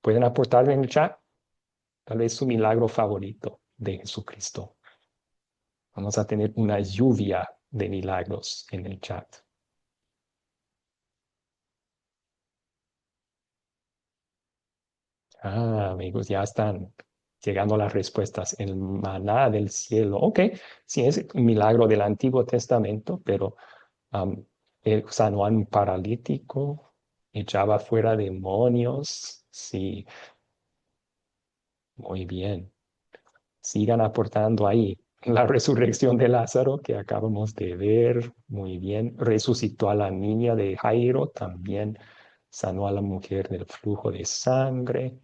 Speaker 1: ¿Pueden aportar en el chat? Tal vez su milagro favorito de Jesucristo. Vamos a tener una lluvia de milagros en el chat. Amigos, ya están llegando las respuestas. El maná del cielo. Ok, sí, es un milagro del Antiguo Testamento, pero él sanó a un paralítico, echaba fuera demonios. Sí, muy bien. Sigan aportando ahí. La resurrección de Lázaro que acabamos de ver, muy bien. Resucitó a la niña de Jairo, también sanó a la mujer del flujo de sangre.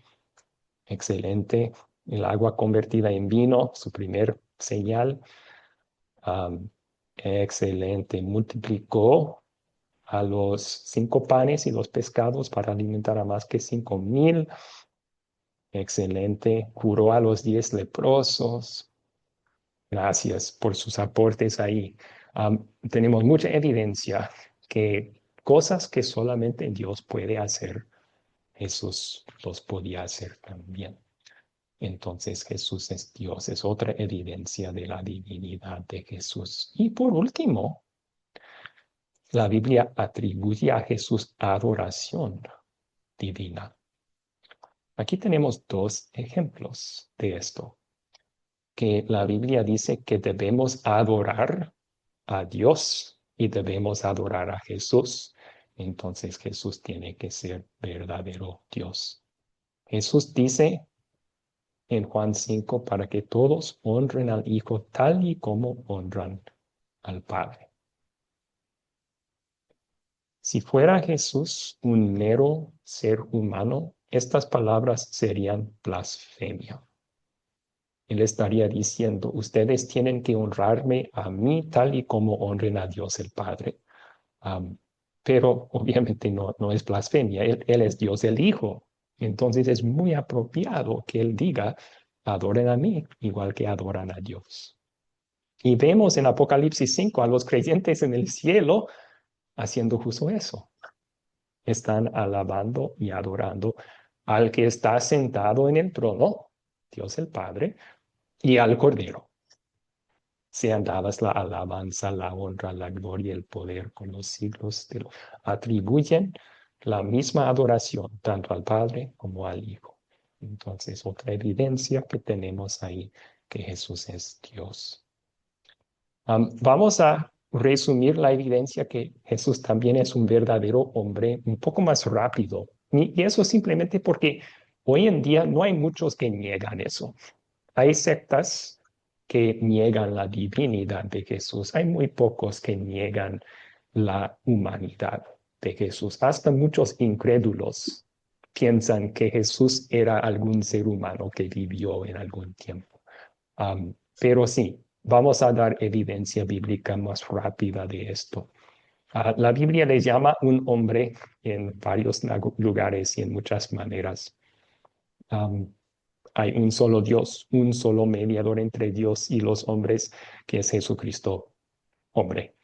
Speaker 1: Excelente. El agua convertida en vino, su primer señal. Am, excelente. Multiplicó a los 5 panes y los pescados para alimentar a más que 5,000. Excelente. Curó a los 10 leprosos. Gracias por sus aportes ahí. Tenemos mucha evidencia que cosas que solamente Dios puede hacer, Jesús los podía hacer también. Entonces Jesús es Dios, es otra evidencia de la divinidad de Jesús. Y por último, la Biblia atribuye a Jesús adoración divina. Aquí tenemos 2 ejemplos de esto, que la Biblia dice que debemos adorar a Dios y debemos adorar a Jesús. Entonces Jesús tiene que ser verdadero Dios. Jesús dice en Juan 5 para que todos honren al Hijo tal y como honran al Padre. Si fuera Jesús un mero ser humano, estas palabras serían blasfemia. Él estaría diciendo, ustedes tienen que honrarme a mí tal y como honren a Dios el Padre. Pero obviamente no es blasfemia, él es Dios el Hijo. Entonces es muy apropiado que Él diga, adoren a mí igual que adoran a Dios. Y vemos en Apocalipsis 5 a los creyentes en el cielo haciendo justo eso. Están alabando y adorando al que está sentado en el trono, Dios el Padre, y al Cordero. Sean dadas la alabanza, la honra, la gloria y el poder con los siglos. Atribuyen la misma adoración tanto al Padre como al Hijo. Entonces, otra evidencia que tenemos ahí que Jesús es Dios. Vamos a resumir la evidencia que Jesús también es un verdadero hombre un poco más rápido. Y eso simplemente porque hoy en día no hay muchos que niegan eso. Hay sectas que niegan la divinidad de Jesús. Hay muy pocos que niegan la humanidad de Jesús. Hasta muchos incrédulos piensan que Jesús era algún ser humano que vivió en algún tiempo. Pero sí, vamos a dar evidencia bíblica más rápida de esto. La Biblia le llama un hombre en varios lugares y en muchas maneras. Hay un solo Dios, un solo mediador entre Dios y los hombres, que es Jesucristo, hombre.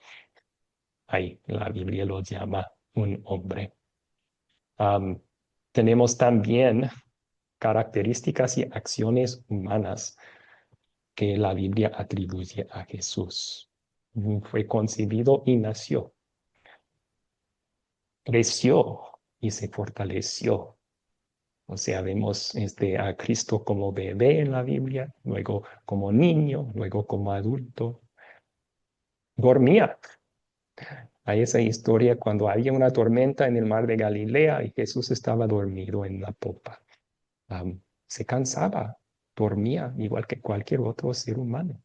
Speaker 1: Ahí la Biblia lo llama un hombre. Tenemos también características y acciones humanas que la Biblia atribuye a Jesús. Fue concebido y nació. Creció y se fortaleció. O sea, vemos a Cristo como bebé en la Biblia, luego como niño, luego como adulto. Dormía. Hay esa historia cuando había una tormenta en el mar de Galilea y Jesús estaba dormido en la popa. Se cansaba, dormía igual que cualquier otro ser humano.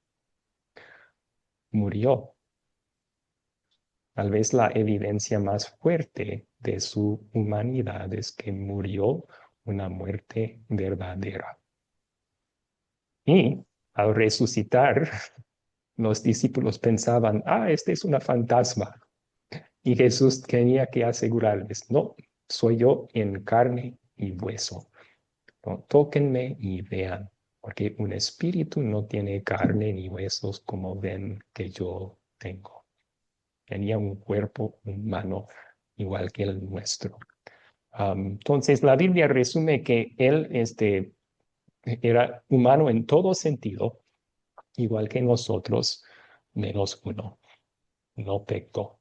Speaker 1: Murió. Tal vez la evidencia más fuerte de su humanidad es que murió una muerte verdadera. Y al resucitar, los discípulos pensaban, este es una fantasma. Y Jesús tenía que asegurarles, no, soy yo en carne y hueso. No, tóquenme y vean, porque un espíritu no tiene carne ni huesos como ven que yo tengo. Tenía un cuerpo humano igual que el nuestro. Entonces, la Biblia resume que él era humano en todo sentido, igual que nosotros, menos uno. No pecó.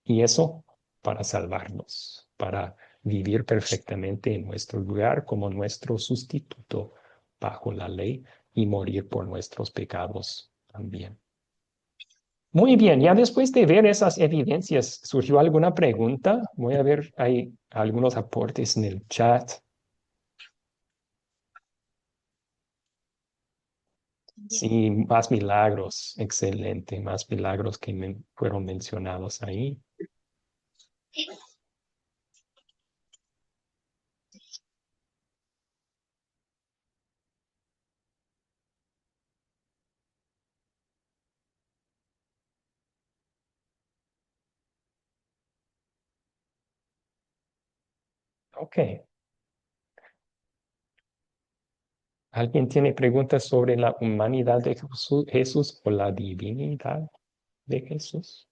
Speaker 1: Y eso para salvarnos, para vivir perfectamente en nuestro lugar como nuestro sustituto bajo la ley y morir por nuestros pecados también. Muy bien, ya después de ver esas evidencias, ¿surgió alguna pregunta? Voy a ver, hay algunos aportes en el chat. Sí, más milagros, excelente, más milagros que fueron mencionados ahí. Ok. ¿Alguien tiene preguntas sobre la humanidad de Jesús o la divinidad de Jesús?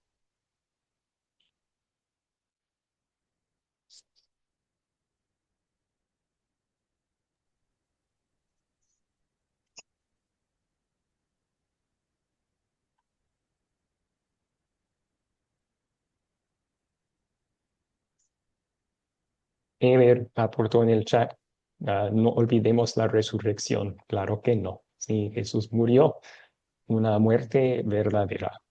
Speaker 1: Ever aportó en el chat, no olvidemos la resurrección. Claro que no. Sí, Jesús murió una muerte verdadera,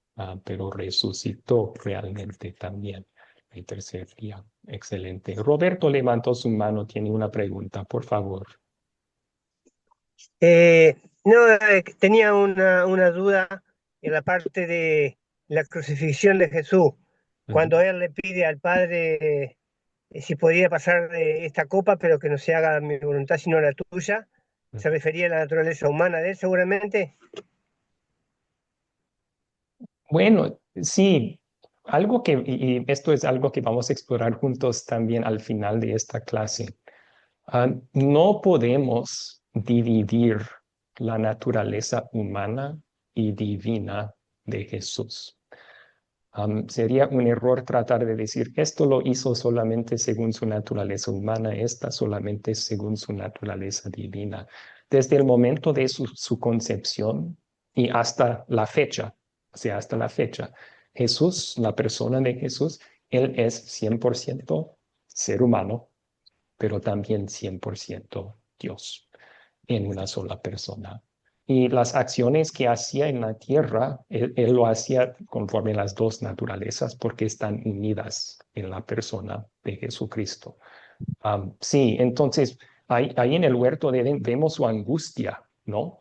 Speaker 1: pero resucitó realmente también el tercer día. Excelente. Roberto levantó su mano, tiene una pregunta, por favor.
Speaker 11: No, tenía una duda en la parte de la crucifixión de Jesús, cuando él le pide al Padre si podía pasar esta copa, pero que no se haga mi voluntad sino la tuya. ¿Se refería a la naturaleza humana de él seguramente?
Speaker 1: Bueno, sí, algo que, y esto es algo que vamos a explorar juntos también al final de esta clase. No podemos dividir la naturaleza humana y divina de Jesús. Sería un error tratar de decir, esto lo hizo solamente según su naturaleza humana, esta solamente según su naturaleza divina. Desde el momento de su concepción y hasta la fecha, o sea, hasta la fecha, Jesús, la persona de Jesús, él es 100% ser humano, pero también 100% Dios en una sola persona. Y las acciones que hacía en la tierra, él lo hacía conforme las dos naturalezas porque están unidas en la persona de Jesucristo. Sí, entonces ahí en el huerto de Edén vemos su angustia, ¿no?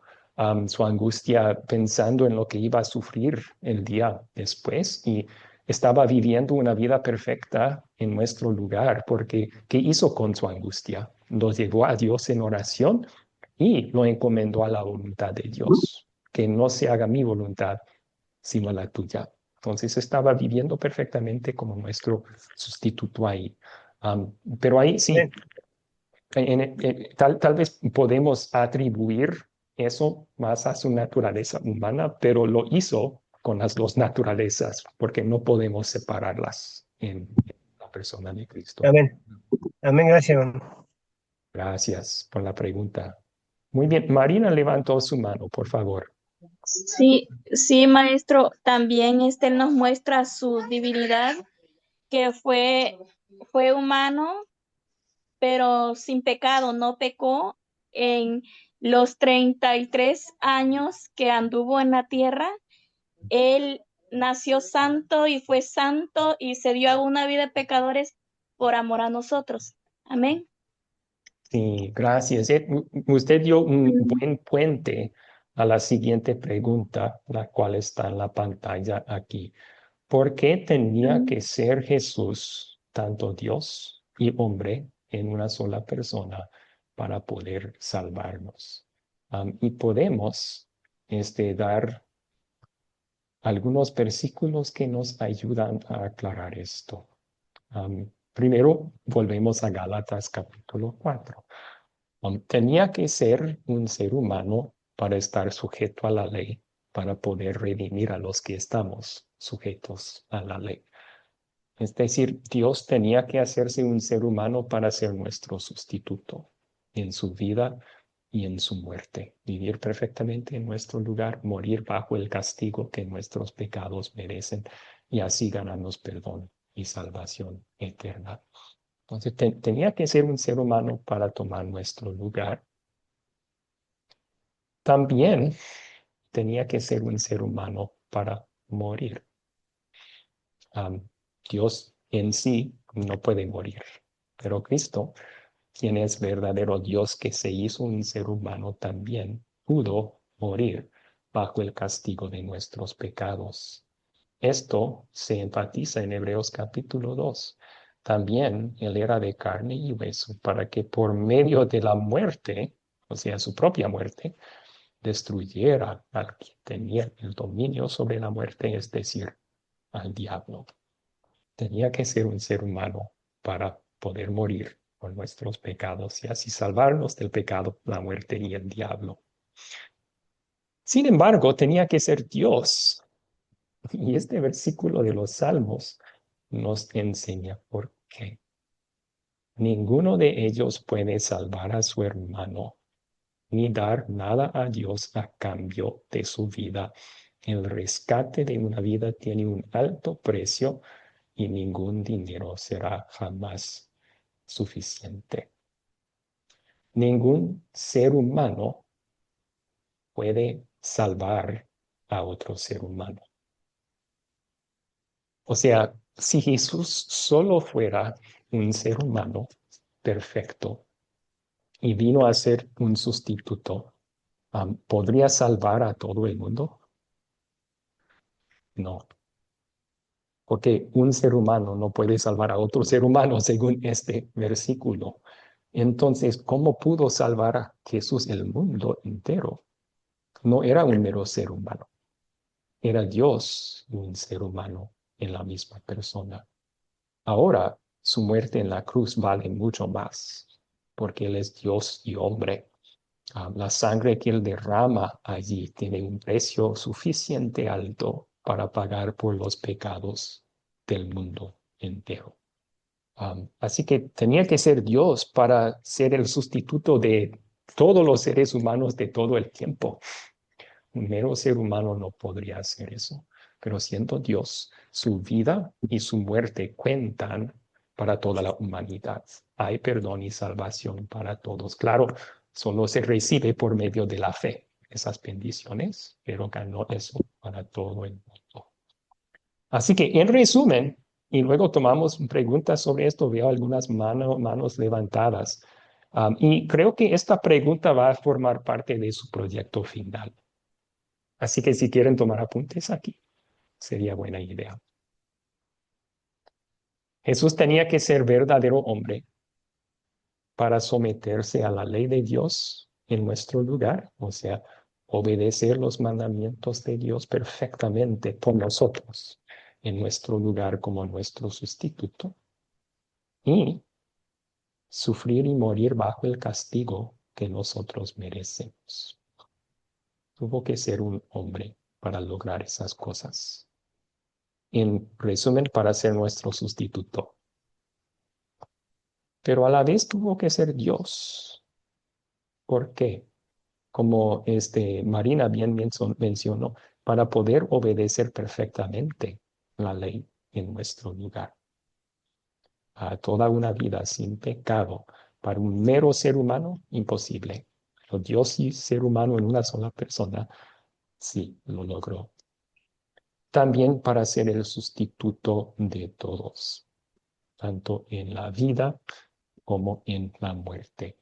Speaker 1: Su angustia pensando en lo que iba a sufrir el día después y estaba viviendo una vida perfecta en nuestro lugar porque ¿qué hizo con su angustia? Lo llevó a Dios en oración y lo encomendó a la voluntad de Dios. Que no se haga mi voluntad, sino la tuya. Entonces estaba viviendo perfectamente como nuestro sustituto ahí. Pero ahí sí, tal vez podemos atribuir eso más a su naturaleza humana, pero lo hizo con las dos naturalezas, porque no podemos separarlas en la persona de Cristo.
Speaker 11: Amén. Amén, gracias, hermano.
Speaker 1: Gracias por la pregunta. Muy bien, Marina levantó su mano, por favor.
Speaker 8: Sí, sí, maestro, también nos muestra su divinidad, que fue humano, pero sin pecado, no pecó en los 33 años que anduvo en la tierra. Él nació santo y fue santo y se dio a una vida de pecadores por amor a nosotros. Amén.
Speaker 1: Sí, gracias. Usted dio un buen puente a la siguiente pregunta, la cual está en la pantalla aquí. ¿Por qué tenía que ser Jesús tanto Dios y hombre en una sola persona para poder salvarnos? Y podemos dar algunos versículos que nos ayudan a aclarar esto. Primero, volvemos a Gálatas capítulo 4. Tenía que ser un ser humano para estar sujeto a la ley, para poder redimir a los que estamos sujetos a la ley. Es decir, Dios tenía que hacerse un ser humano para ser nuestro sustituto en su vida y en su muerte. Vivir perfectamente en nuestro lugar, morir bajo el castigo que nuestros pecados merecen y así ganarnos perdón y salvación eterna. Entonces tenía que ser un ser humano para tomar nuestro lugar. También tenía que ser un ser humano para morir. Dios en sí no puede morir, pero Cristo, quien es verdadero Dios que se hizo un ser humano también, pudo morir bajo el castigo de nuestros pecados. Esto se enfatiza en Hebreos capítulo 2. También Él era de carne y hueso para que por medio de la muerte, o sea, su propia muerte, destruyera al que tenía el dominio sobre la muerte, es decir, al diablo. Tenía que ser un ser humano para poder morir por nuestros pecados y así salvarnos del pecado, la muerte y el diablo. Sin embargo, tenía que ser Dios. Y este versículo de los Salmos nos enseña por qué. Ninguno de ellos puede salvar a su hermano, ni dar nada a Dios a cambio de su vida. El rescate de una vida tiene un alto precio y ningún dinero será jamás suficiente. Ningún ser humano puede salvar a otro ser humano. O sea, si Jesús solo fuera un ser humano perfecto y vino a ser un sustituto, ¿podría salvar a todo el mundo? No, porque un ser humano no puede salvar a otro ser humano según este versículo. Entonces, ¿cómo pudo salvar a Jesús el mundo entero? No era un mero ser humano, era Dios y un ser humano en la misma persona. Ahora, su muerte en la cruz vale mucho más, porque Él es Dios y hombre. La sangre que Él derrama allí tiene un precio suficiente alto para pagar por los pecados del mundo entero. Así que tenía que ser Dios para ser el sustituto de todos los seres humanos de todo el tiempo. Un mero ser humano no podría hacer eso, pero siendo Dios, su vida y su muerte cuentan para toda la humanidad. Hay perdón y salvación para todos. Claro, solo se recibe por medio de la fe esas bendiciones, pero ganó eso para todo el mundo. Así que en resumen, y luego tomamos preguntas sobre esto, veo algunas manos levantadas. Y creo que esta pregunta va a formar parte de su proyecto final. Así que si quieren tomar apuntes aquí, sería buena idea. Jesús tenía que ser verdadero hombre para someterse a la ley de Dios en nuestro lugar, o sea, obedecer los mandamientos de Dios perfectamente por nosotros en nuestro lugar como nuestro sustituto y sufrir y morir bajo el castigo que nosotros merecemos. Tuvo que ser un hombre para lograr esas cosas. En resumen, para ser nuestro sustituto. Pero a la vez tuvo que ser Dios. ¿Por qué? Como Marina bien mencionó, para poder obedecer perfectamente la ley en nuestro lugar. A toda una vida sin pecado, para un mero ser humano, imposible. Pero Dios y ser humano en una sola persona, sí, lo logró. También para ser el sustituto de todos, tanto en la vida como en la muerte.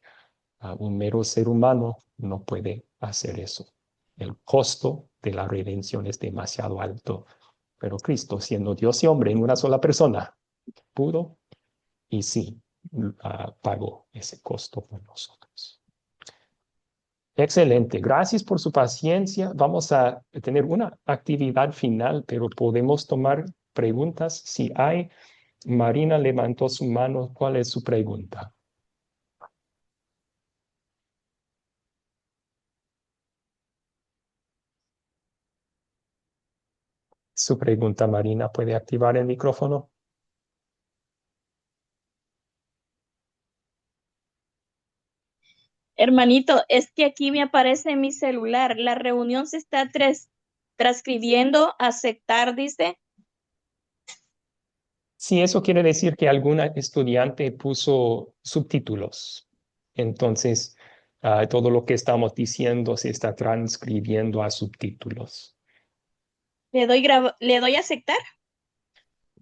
Speaker 1: Un mero ser humano no puede hacer eso. El costo de la redención es demasiado alto, pero Cristo, siendo Dios y hombre en una sola persona, pudo y sí pagó ese costo por nosotros. Excelente, gracias por su paciencia. Vamos a tener una actividad final, pero podemos tomar preguntas si hay. Marina levantó su mano. ¿Cuál es su pregunta? Su pregunta, Marina, ¿puede activar el micrófono?
Speaker 8: Hermanito, es que aquí me aparece en mi celular. La reunión se está transcribiendo, aceptar, dice.
Speaker 1: Sí, eso quiere decir que alguna estudiante puso subtítulos. Entonces, todo lo que estamos diciendo se está transcribiendo a subtítulos.
Speaker 8: ¿Le doy a aceptar?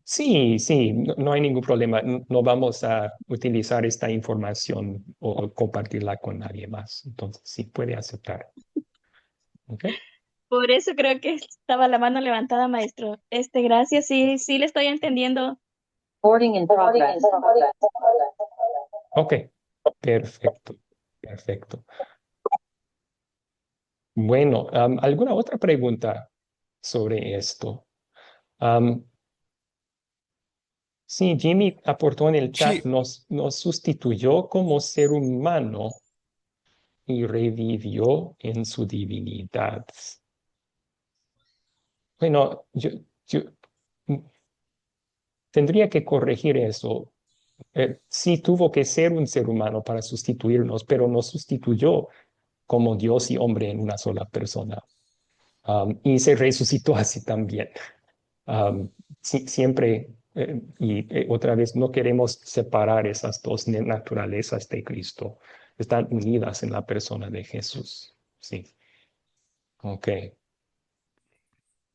Speaker 1: Sí, sí, no hay ningún problema. No vamos a utilizar esta información o compartirla con nadie más. Entonces, sí, puede aceptar. ¿Ok?
Speaker 8: Por eso creo que estaba la mano levantada, maestro. Gracias, sí, sí le estoy entendiendo.
Speaker 7: Recording in progress.
Speaker 1: Ok, perfecto, perfecto. Bueno, ¿alguna otra pregunta sobre esto? Am, sí, Jimmy aportó en el
Speaker 9: Sí,
Speaker 1: chat, nos sustituyó como ser humano y revivió en su divinidad. Bueno, yo mm, tendría que corregir eso. Sí tuvo que ser un ser humano para sustituirnos, pero nos sustituyó como Dios y hombre en una sola persona. Y se resucitó así también. Siempre, otra vez, no queremos separar esas dos naturalezas de Cristo. Están unidas en la persona de Jesús. Sí. Ok.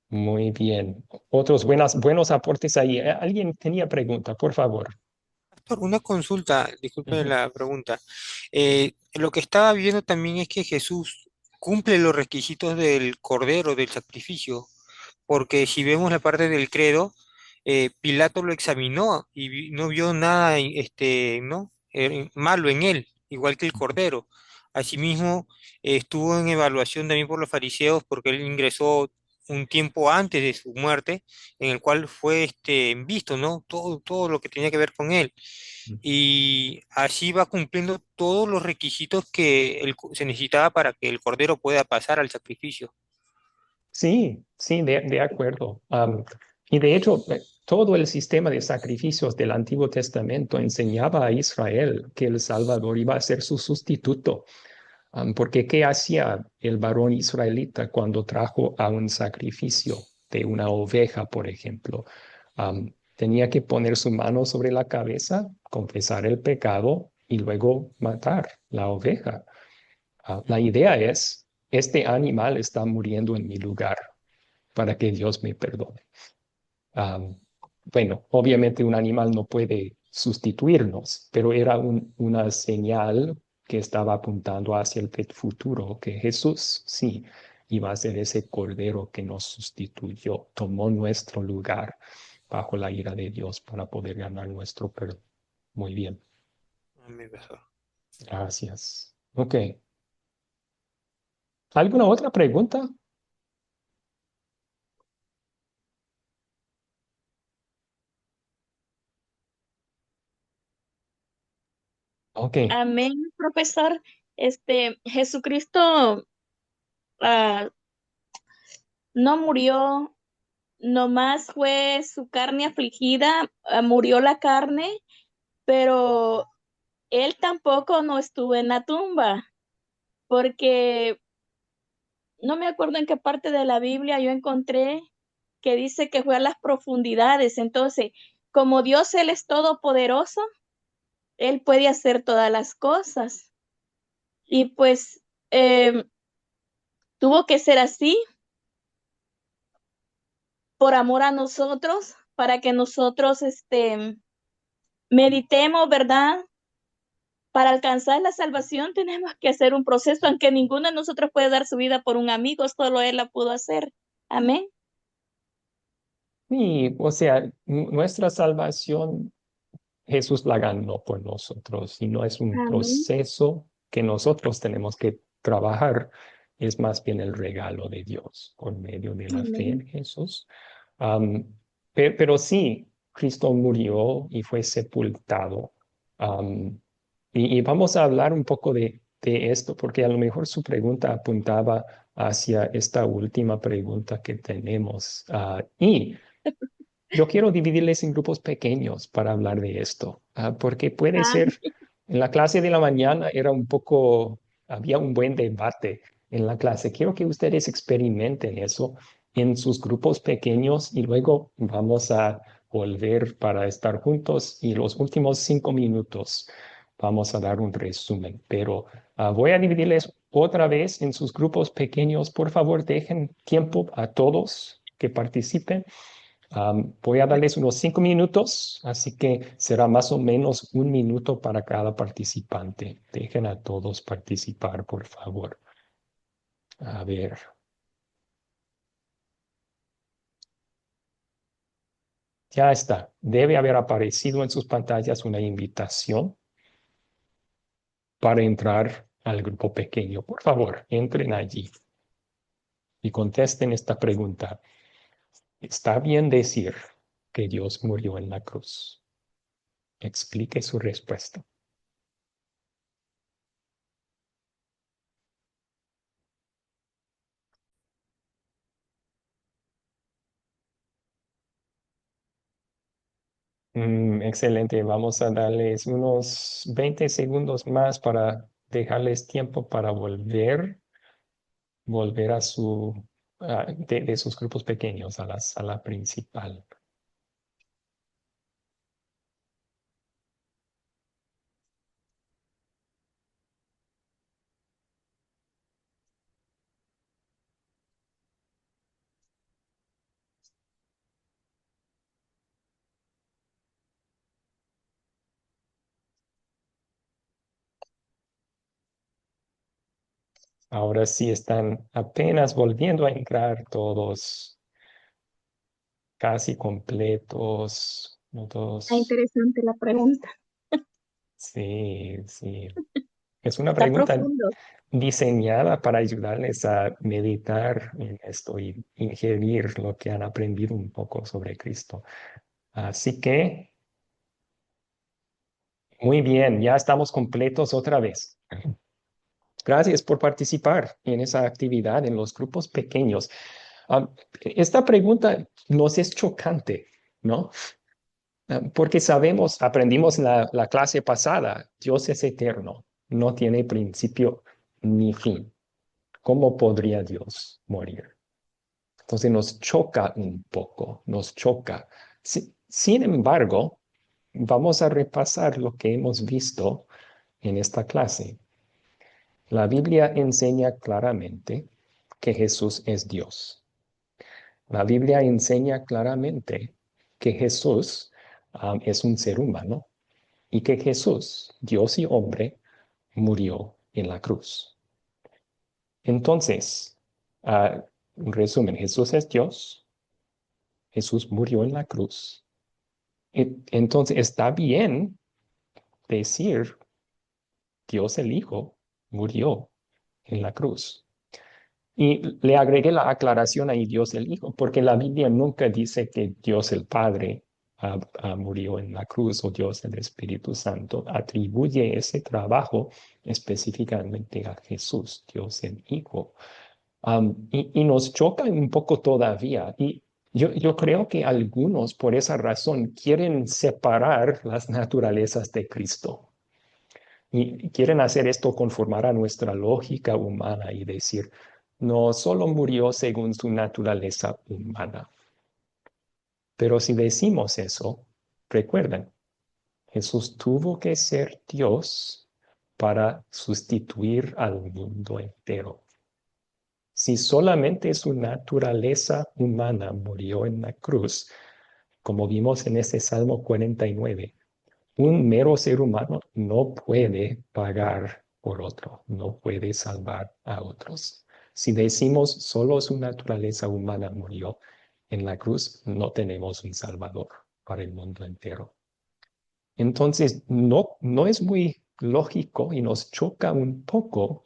Speaker 1: Muy bien. Otros buenos aportes ahí. ¿Alguien tenía pregunta? Por favor.
Speaker 9: por una consulta, disculpe
Speaker 1: Ujú.
Speaker 9: la pregunta. Lo que estaba viendo también es que Jesús cumple los requisitos del cordero, del sacrificio, porque si vemos la parte del credo, Pilato lo examinó y no vio nada, ¿no? Malo en él, igual que el cordero. Asimismo, estuvo en evaluación también por los fariseos porque él ingresó un tiempo antes de su muerte, en el cual fue visto, ¿no? Todo lo que tenía que ver con él. Y así va cumpliendo todos los requisitos que se necesitaba para que el cordero pueda pasar al sacrificio.
Speaker 1: Sí, sí, de acuerdo. Y de hecho, todo el sistema de sacrificios del Antiguo Testamento enseñaba a Israel que el Salvador iba a ser su sustituto. Porque ¿qué hacía el varón israelita cuando trajo a un sacrificio de una oveja, por ejemplo? Tenía que poner su mano sobre la cabeza, confesar el pecado y luego matar la oveja. La idea es, este animal está muriendo en mi lugar para que Dios me perdone. Am, bueno, obviamente un animal no puede sustituirnos, pero era una señal que estaba apuntando hacia el futuro, que Jesús sí iba a ser ese cordero que nos sustituyó, tomó nuestro lugar bajo la ira de Dios para poder ganar nuestro perdón. Muy bien,
Speaker 9: Amén, pastor.
Speaker 1: gracias. Ok. ¿Alguna otra pregunta? Ok.
Speaker 8: Amén, profesor. Jesucristo ah, no murió, nomás fue su carne afligida, murió la carne, pero él tampoco no estuvo en la tumba, porque no me acuerdo en qué parte de la Biblia yo encontré que dice que fue a las profundidades. Entonces, como Dios, Él es todopoderoso, Él puede hacer todas las cosas. Y pues tuvo que ser así por amor a nosotros, para que nosotros meditemos, ¿verdad? Para alcanzar la salvación tenemos que hacer un proceso, aunque ninguno de nosotros puede dar su vida por un amigo, solo Él la pudo hacer. Amén.
Speaker 1: Sí, o sea, nuestra salvación Jesús la ganó por nosotros y no es un
Speaker 8: Amén.
Speaker 1: proceso que nosotros tenemos que trabajar, es más bien el regalo de Dios por medio de la fe en
Speaker 8: Amén.
Speaker 1: Jesús. Am, pero sí, Cristo murió y fue sepultado. Am, y vamos a hablar un poco de esto, porque a lo mejor su pregunta apuntaba hacia esta última pregunta que tenemos. Y yo quiero dividirles en grupos pequeños para hablar de esto, porque puede
Speaker 8: Amén.
Speaker 1: ser, en la clase de la mañana era un poco había un buen debate en la clase. Quiero que ustedes experimenten eso en sus grupos pequeños y luego vamos a volver para estar juntos y los últimos 5 minutos vamos a dar un resumen. Pero voy a dividirles otra vez en sus grupos pequeños. Por favor, dejen tiempo a todos que participen. Voy a darles unos 5 minutos, así que será más o menos 1 minuto para cada participante. Dejen a todos participar, por favor. A ver. Ya está. Debe haber aparecido en sus pantallas una invitación para entrar al grupo pequeño. Por favor, entren allí y contesten esta pregunta. ¿Está bien decir que Dios murió en la cruz? Explique su respuesta. Excelente. Vamos a darles unos 20 segundos más para dejarles tiempo para volver a de sus grupos pequeños a la sala principal. Ahora sí están apenas volviendo a entrar todos casi completos.
Speaker 8: Está
Speaker 1: Todos.
Speaker 8: interesante la pregunta.
Speaker 1: Sí, sí. Es una
Speaker 8: Está
Speaker 1: pregunta
Speaker 8: profundo.
Speaker 1: diseñada para ayudarles a meditar en esto y ingerir lo que han aprendido un poco sobre Cristo. Así que, muy bien, ya estamos completos otra vez. Gracias por participar en esa actividad en los grupos pequeños. Esta pregunta nos es chocante, ¿no? Porque sabemos, aprendimos la clase pasada, Dios es eterno, no tiene principio ni fin. ¿Cómo podría Dios morir? Entonces nos choca un poco, nos choca. Sin embargo, vamos a repasar lo que hemos visto en esta clase. La Biblia enseña claramente que Jesús es Dios. La Biblia enseña claramente que Jesús es un ser humano y que Jesús, Dios y hombre, murió en la cruz. Entonces, en resumen, Jesús es Dios, Jesús murió en la cruz. Entonces, está bien decir Dios el Hijo murió en la cruz. Y le agregué la aclaración ahí, Dios el Hijo, porque la Biblia nunca dice que Dios el Padre murió en la cruz o Dios el Espíritu Santo. Atribuye ese trabajo específicamente a Jesús, Dios el Hijo. Y nos choca un poco todavía. Y yo creo que algunos, por esa razón, quieren separar las naturalezas de Cristo. Y quieren hacer esto conformar a nuestra lógica humana y decir, no solo murió según su naturaleza humana. Pero si decimos eso, recuerden, Jesús tuvo que ser Dios para sustituir al mundo entero. Si solamente su naturaleza humana murió en la cruz, como vimos en ese Salmo 49, un mero ser humano no puede pagar por otro, no puede salvar a otros. Si decimos solo su naturaleza humana murió en la cruz, no tenemos un salvador para el mundo entero. Entonces, no es muy lógico y nos choca un poco,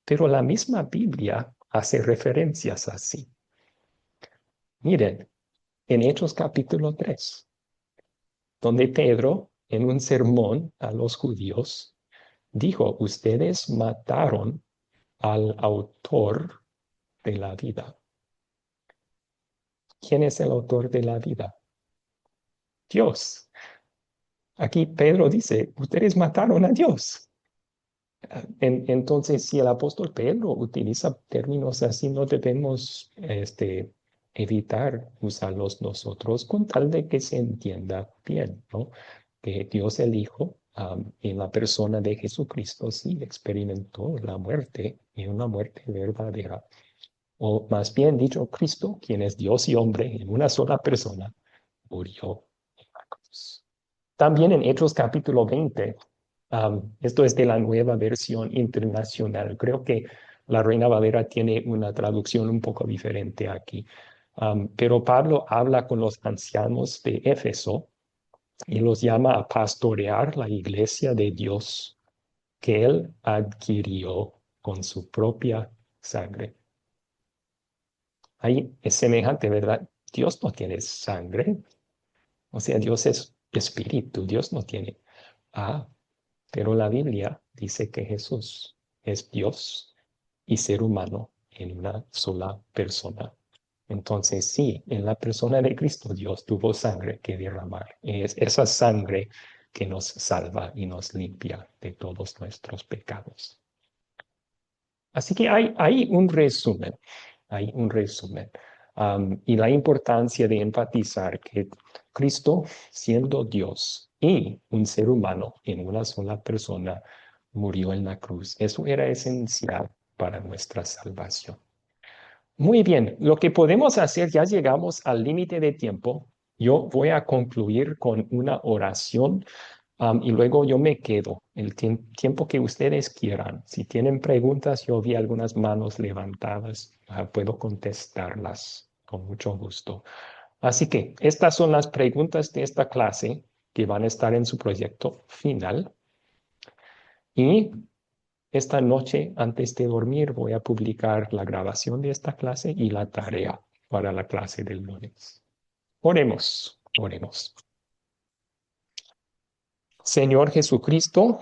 Speaker 1: pero la misma Biblia hace referencias así. Miren, en Hechos capítulo 3, donde Pedro, en un sermón a los judíos, dijo, ustedes mataron al autor de la vida. ¿Quién es el autor de la vida? Dios. Aquí Pedro dice, ustedes mataron a Dios. Entonces, si el apóstol Pedro utiliza términos así, no debemos evitar usarlos nosotros con tal de que se entienda bien, ¿no? Que Dios el Hijo, en la persona de Jesucristo, sí experimentó la muerte y una muerte verdadera. O más bien dicho, Cristo, quien es Dios y hombre en una sola persona, murió en la cruz. También en Hechos capítulo 20, esto es de la nueva versión internacional. Creo que la Reina Valera tiene una traducción un poco diferente aquí. Pero Pablo habla con los ancianos de Éfeso y los llama a pastorear la iglesia de Dios que él adquirió con su propia sangre. Ahí es semejante, ¿verdad? Dios no tiene sangre. O sea, Dios es espíritu, Dios no tiene. Pero la Biblia dice que Jesús es Dios y ser humano en una sola persona. Entonces, sí, en la persona de Cristo Dios tuvo sangre que derramar. Es esa sangre que nos salva y nos limpia de todos nuestros pecados. Así que hay un resumen, y la importancia de enfatizar que Cristo, siendo Dios y un ser humano en una sola persona, murió en la cruz. Eso era esencial para nuestra salvación. Muy bien, lo que podemos hacer, ya llegamos al límite de tiempo. Yo voy a concluir con una oración. Y luego yo me quedo el tiempo que ustedes quieran. Si tienen preguntas, yo vi algunas manos levantadas. Puedo contestarlas con mucho gusto. Así que estas son las preguntas de esta clase que van a estar en su proyecto final. Y esta noche, antes de dormir, voy a publicar la grabación de esta clase y la tarea para la clase del lunes. Oremos, oremos. Señor Jesucristo,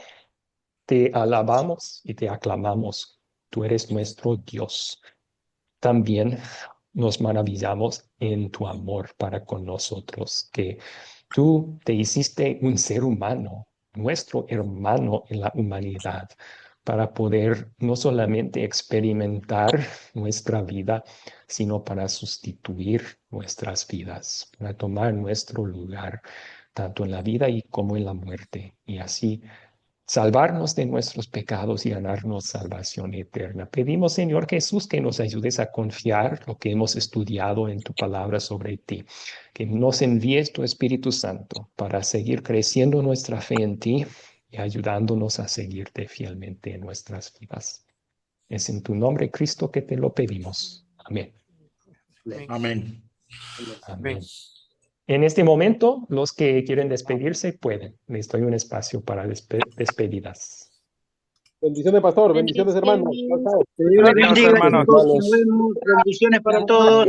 Speaker 1: te alabamos y te aclamamos. Tú eres nuestro Dios. También nos maravillamos en tu amor para con nosotros, que tú te hiciste un ser humano, nuestro hermano en la humanidad, para poder no solamente experimentar nuestra vida, sino para sustituir nuestras vidas, para tomar nuestro lugar, tanto en la vida y como en la muerte, y así salvarnos de nuestros pecados y ganarnos salvación eterna. Pedimos, Señor Jesús, que nos ayudes a confiar lo que hemos estudiado en tu palabra sobre ti, que nos envíes tu Espíritu Santo para seguir creciendo nuestra fe en ti y ayudándonos a seguirte fielmente en nuestras vidas. Es en tu nombre, Cristo, que te lo pedimos. Amén.
Speaker 12: Amén.
Speaker 1: Amén. En este momento, los que quieren despedirse pueden. Les doy un espacio para despedidas.
Speaker 13: Bendiciones, pastor. Bendiciones, hermanos.
Speaker 11: Que Dios les bendiga, chicos. Nos vemos. Bendiciones para todos.